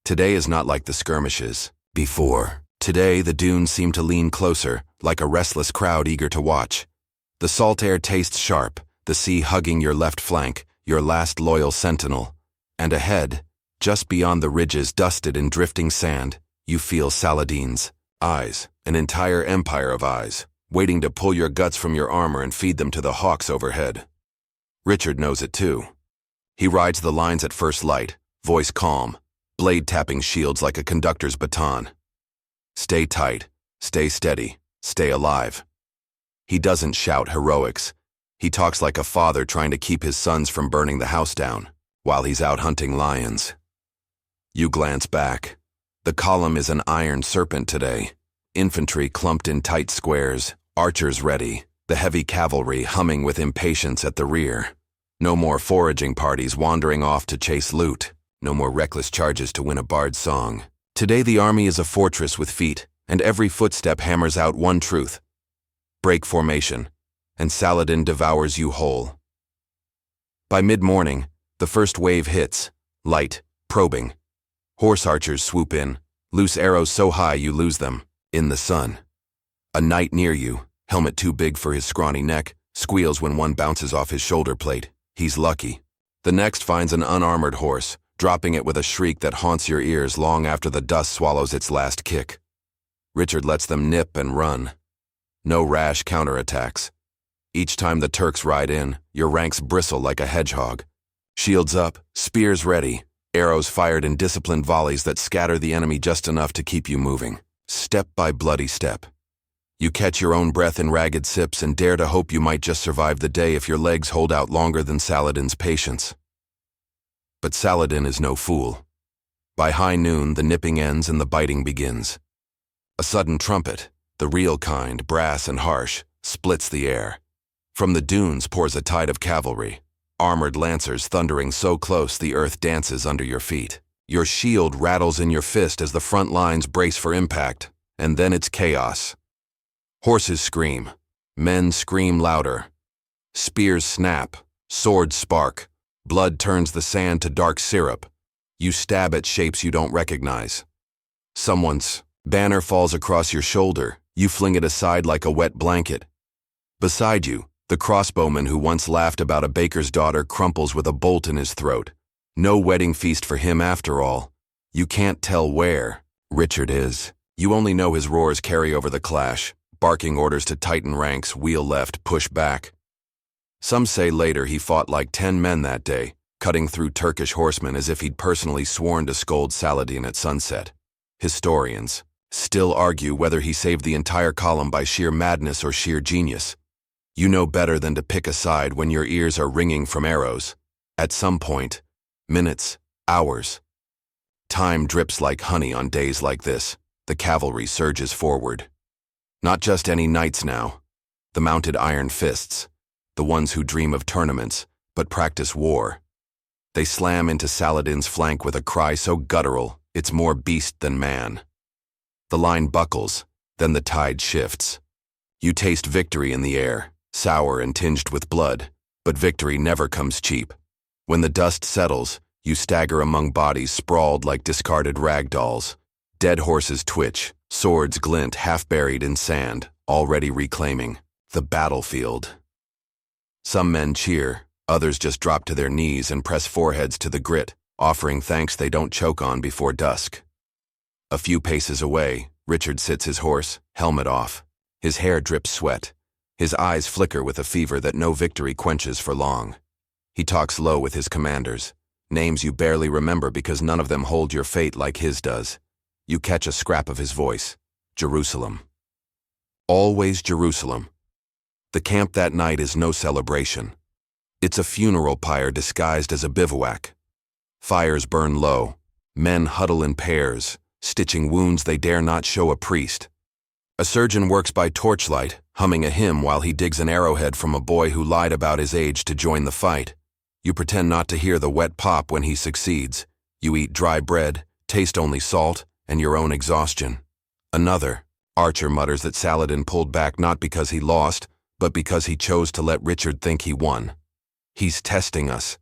Today is not like the skirmishes before. Today the dunes seem to lean closer, like a restless crowd eager to watch. The salt air tastes sharp, the sea hugging your left flank, your last loyal sentinel. And ahead, just beyond the ridges dusted in drifting sand, you feel Saladin's eyes, an entire empire of eyes, waiting to pull your guts from your armor and feed them to the hawks overhead. Richard knows it too. He rides the lines at first light, voice calm, blade tapping shields like a conductor's baton. Stay tight, stay steady, stay alive. He doesn't shout heroics. He talks like a father trying to keep his sons from burning the house down, while he's out hunting lions. You glance back. The column is an iron serpent today. Infantry clumped in tight squares, archers ready, the heavy cavalry humming with impatience at the rear. No more foraging parties wandering off to chase loot. No more reckless charges to win a bard's song. Today the army is a fortress with feet, and every footstep hammers out one truth. Break formation, and Saladin devours you whole. By mid-morning, the first wave hits, light, probing. Horse archers swoop in, loose arrows so high you lose them, in the sun. A knight near you, helmet too big for his scrawny neck, squeals when one bounces off his shoulder plate. He's lucky. The next finds an unarmored horse, dropping it with a shriek that haunts your ears long after the dust swallows its last kick. Richard lets them nip and run. No rash counterattacks. Each time the Turks ride in, your ranks bristle like a hedgehog. Shields up, spears ready, arrows fired in disciplined volleys that scatter the enemy just enough to keep you moving, step by bloody step. You catch your own breath in ragged sips and dare to hope you might just survive the day if your legs hold out longer than Saladin's patience. But Saladin is no fool. By high noon, the nipping ends and the biting begins. A sudden trumpet, the real kind, brass and harsh, splits the air. From the dunes pours a tide of cavalry, armored lancers thundering so close the earth dances under your feet. Your shield rattles in your fist as the front lines brace for impact, and then it's chaos. Horses scream, men scream louder. Spears snap, swords spark, blood turns the sand to dark syrup. You stab at shapes you don't recognize. Someone's banner falls across your shoulder, you fling it aside like a wet blanket. Beside you, the crossbowman who once laughed about a baker's daughter crumples with a bolt in his throat. No wedding feast for him after all. You can't tell where Richard is. You only know his roars carry over the clash, barking orders to tighten ranks, wheel left, push back. Some say later he fought like 10 men that day, cutting through Turkish horsemen as if he'd personally sworn to scold Saladin at sunset. Historians still argue whether he saved the entire column by sheer madness or sheer genius. You know better than to pick a side when your ears are ringing from arrows. At some point, minutes, hours. Time drips like honey on days like this. The cavalry surges forward. Not just any knights now. The mounted iron fists. The ones who dream of tournaments, but practice war. They slam into Saladin's flank with a cry so guttural, it's more beast than man. The line buckles, then the tide shifts. You taste victory in the air, sour and tinged with blood, but victory never comes cheap. When the dust settles, you stagger among bodies sprawled like discarded rag dolls. Dead horses twitch, swords glint half buried in sand, already reclaiming the battlefield. Some men cheer, others just drop to their knees and press foreheads to the grit, offering thanks they don't choke on before dusk. A few paces away, Richard sits his horse, helmet off. His hair drips sweat. His eyes flicker with a fever that no victory quenches for long. He talks low with his commanders, names you barely remember because none of them hold your fate like his does. You catch a scrap of his voice. Jerusalem. Always Jerusalem. The camp that night is no celebration. It's a funeral pyre disguised as a bivouac. Fires burn low. Men huddle in pairs, stitching wounds they dare not show a priest. A surgeon works by torchlight, humming a hymn while he digs an arrowhead from a boy who lied about his age to join the fight. You pretend not to hear the wet pop when he succeeds. You eat dry bread, taste only salt, and your own exhaustion. Another archer mutters that Saladin pulled back not because he lost, but because he chose to let Richard think he won. He's testing us.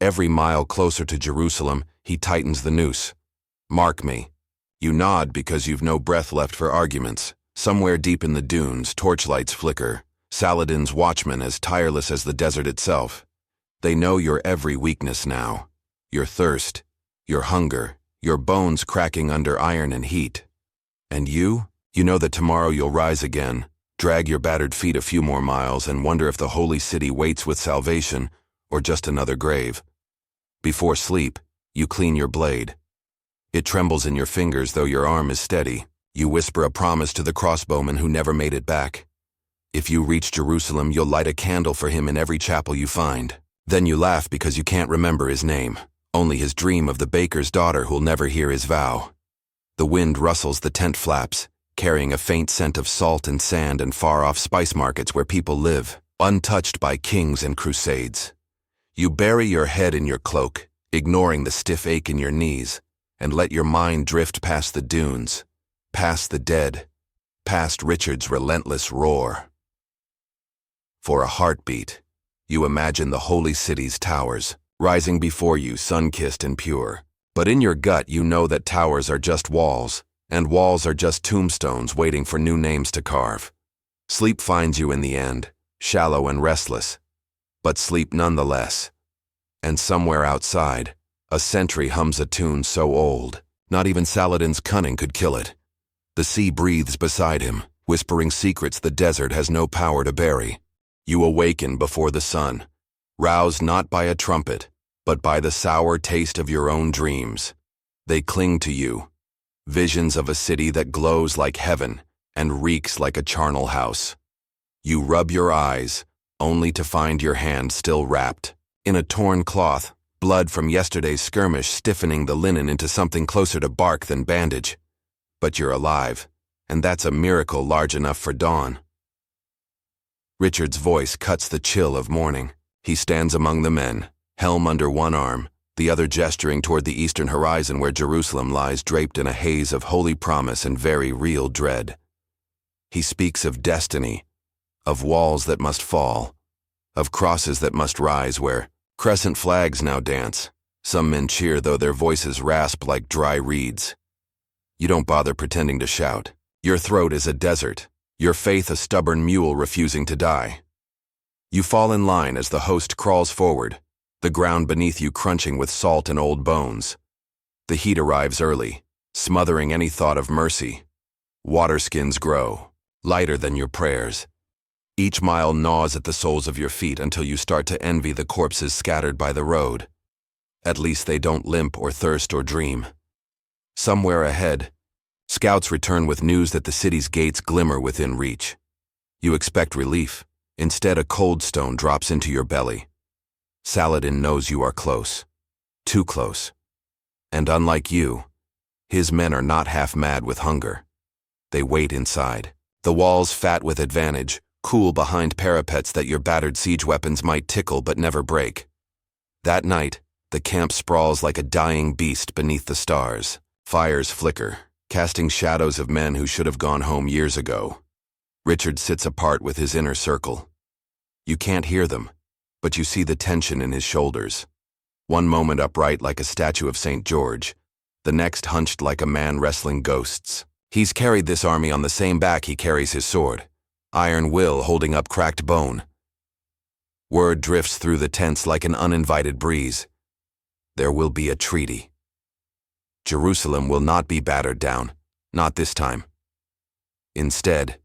Every mile closer to Jerusalem, he tightens the noose. Mark me. You nod because you've no breath left for arguments. Somewhere deep in the dunes, torchlights flicker. Saladin's watchmen as tireless as the desert itself. They know your every weakness now. Your thirst, your hunger, your bones cracking under iron and heat. And you know that tomorrow you'll rise again, drag your battered feet a few more miles and wonder if the holy city waits with salvation or just another grave. Before sleep, you clean your blade. It trembles in your fingers though your arm is steady. You whisper a promise to the crossbowman who never made it back. If you reach Jerusalem, you'll light a candle for him in every chapel you find. Then you laugh because you can't remember his name, only his dream of the baker's daughter who'll never hear his vow. The wind rustles the tent flaps, carrying a faint scent of salt and sand and far-off spice markets where people live, untouched by kings and crusades. You bury your head in your cloak, ignoring the stiff ache in your knees, and let your mind drift past the dunes, past the dead, past Richard's relentless roar. For a heartbeat, you imagine the holy city's towers, rising before you sun-kissed and pure. But in your gut you know that towers are just walls, and walls are just tombstones waiting for new names to carve. Sleep finds you in the end, shallow and restless, but sleep nonetheless. And somewhere outside, a sentry hums a tune so old, not even Saladin's cunning could kill it. The sea breathes beside him, whispering secrets the desert has no power to bury. You awaken before the sun, roused not by a trumpet, but by the sour taste of your own dreams. They cling to you, visions of a city that glows like heaven and reeks like a charnel house. You rub your eyes, only to find your hand still wrapped in a torn cloth, blood from yesterday's skirmish stiffening the linen into something closer to bark than bandage. But you're alive, and that's a miracle large enough for dawn. Richard's voice cuts the chill of morning. He stands among the men, helm under one arm, the other gesturing toward the eastern horizon where Jerusalem lies draped in a haze of holy promise and very real dread. He speaks of destiny, of walls that must fall, of crosses that must rise where crescent flags now dance. Some men cheer though their voices rasp like dry reeds. You don't bother pretending to shout. Your throat is a desert, your faith a stubborn mule refusing to die. You fall in line as the host crawls forward, the ground beneath you crunching with salt and old bones. The heat arrives early, smothering any thought of mercy. Waterskins grow, lighter than your prayers. Each mile gnaws at the soles of your feet until you start to envy the corpses scattered by the road. At least they don't limp or thirst or dream. Somewhere ahead, scouts return with news that the city's gates glimmer within reach. You expect relief. Instead, a cold stone drops into your belly. Saladin knows you are close. Too close. And unlike you, his men are not half mad with hunger. They wait inside, the walls fat with advantage, cool behind parapets that your battered siege weapons might tickle but never break. That night, the camp sprawls like a dying beast beneath the stars. Fires flicker, casting shadows of men who should have gone home years ago. Richard sits apart with his inner circle. You can't hear them, but you see the tension in his shoulders. One moment upright like a statue of St. George, the next hunched like a man wrestling ghosts. He's carried this army on the same back he carries his sword, iron will holding up cracked bone. Word drifts through the tents like an uninvited breeze. There will be a treaty. Jerusalem will not be battered down, not this time. Instead,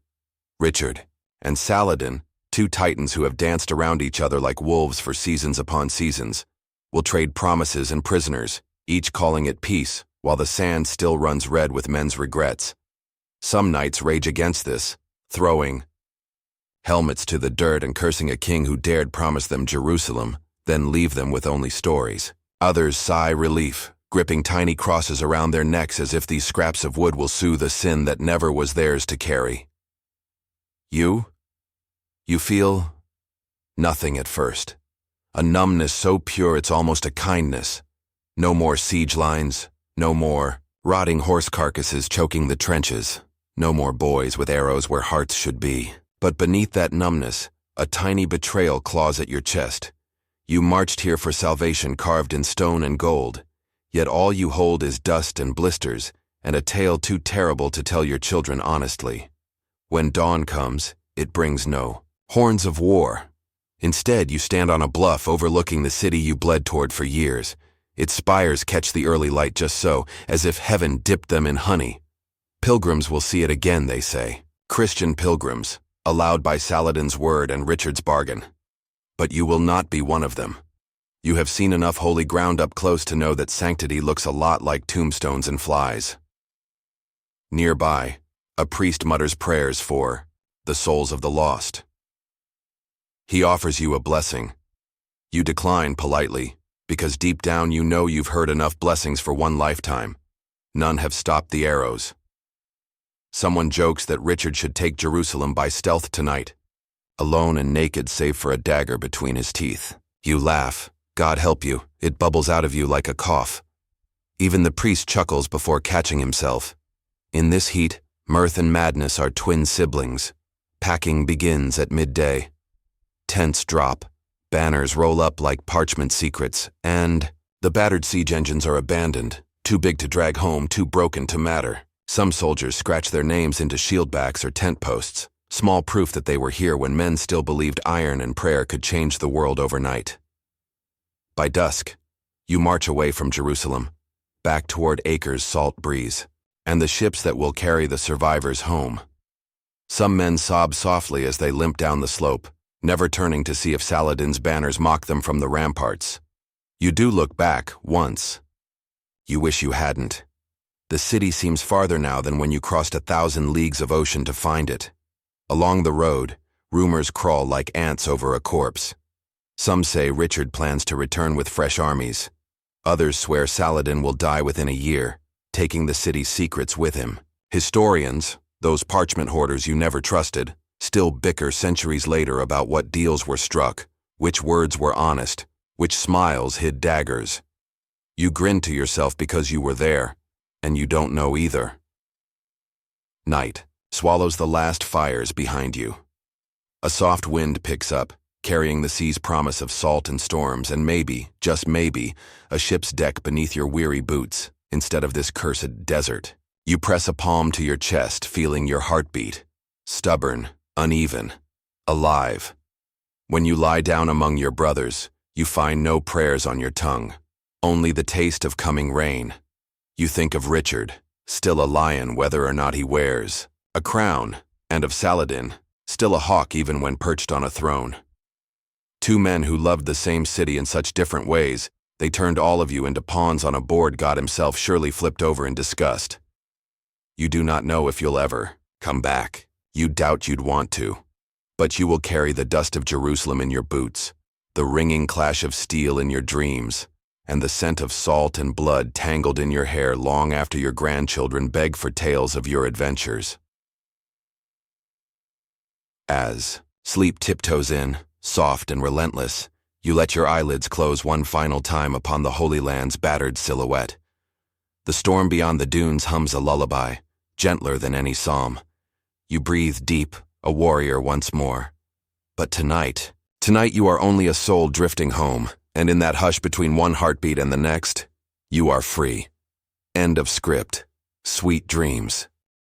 Richard and Saladin, two titans who have danced around each other like wolves for seasons upon seasons, will trade promises and prisoners, each calling it peace, while the sand still runs red with men's regrets. Some knights rage against this, throwing helmets to the dirt and cursing a king who dared promise them Jerusalem, then leave them with only stories. Others sigh relief, gripping tiny crosses around their necks as if these scraps of wood will soothe a sin that never was theirs to carry. You feel nothing at first. A numbness so pure it's almost a kindness. No more siege lines, no more rotting horse carcasses choking the trenches, no more boys with arrows where hearts should be. But beneath that numbness, a tiny betrayal claws at your chest. You marched here for salvation carved in stone and gold, yet all you hold is dust and blisters, and a tale too terrible to tell your children honestly. When dawn comes, it brings no horns of war. Instead, you stand on a bluff overlooking the city you bled toward for years. Its spires catch the early light just so, as if heaven dipped them in honey. Pilgrims will see it again, they say. Christian pilgrims, allowed by Saladin's word and Richard's bargain. But you will not be one of them. You have seen enough holy ground up close to know that sanctity looks a lot like tombstones and flies. Nearby, a priest mutters prayers for the souls of the lost. He offers you a blessing. You decline politely, because deep down you know you've heard enough blessings for one lifetime. None have stopped the arrows. Someone jokes that Richard should take Jerusalem by stealth tonight, alone and naked save for a dagger between his teeth. You laugh. God help you, it bubbles out of you like a cough. Even the priest chuckles before catching himself. In this heat, mirth and madness are twin siblings. Packing begins at midday. Tents drop, banners roll up like parchment secrets, and the battered siege engines are abandoned, too big to drag home, too broken to matter. Some soldiers scratch their names into shield backs or tent posts, small proof that they were here when men still believed iron and prayer could change the world overnight. By dusk, you march away from Jerusalem, back toward Acre's salt breeze, and the ships that will carry the survivors home. Some men sob softly as they limp down the slope, never turning to see if Saladin's banners mock them from the ramparts. You do look back, once. You wish you hadn't. The city seems farther now than when you crossed 1,000 leagues of ocean to find it. Along the road, rumors crawl like ants over a corpse. Some say Richard plans to return with fresh armies. Others swear Saladin will die within a year, taking the city's secrets with him. Historians, those parchment hoarders you never trusted, still bicker centuries later about what deals were struck, which words were honest, which smiles hid daggers. You grin to yourself because you were there, and you don't know either. Night swallows the last fires behind you. A soft wind picks up, carrying the sea's promise of salt and storms, and maybe, just maybe, a ship's deck beneath your weary boots, instead of this cursed desert. You press a palm to your chest, feeling your heartbeat. Stubborn, uneven, alive. When you lie down among your brothers, you find no prayers on your tongue, only the taste of coming rain. You think of Richard, still a lion whether or not he wears a crown, and of Saladin, still a hawk even when perched on a throne. Two men who loved the same city in such different ways, they turned all of you into pawns on a board God himself surely flipped over in disgust. You do not know if you'll ever come back. You doubt you'd want to. But you will carry the dust of Jerusalem in your boots, the ringing clash of steel in your dreams, and the scent of salt and blood tangled in your hair long after your grandchildren beg for tales of your adventures. As sleep tiptoes in, soft and relentless, you let your eyelids close one final time upon the Holy Land's battered silhouette. The storm beyond the dunes hums a lullaby, gentler than any psalm. You breathe deep, a warrior once more. But tonight you are only a soul drifting home, and in that hush between one heartbeat and the next, you are free. End of script. Sweet dreams.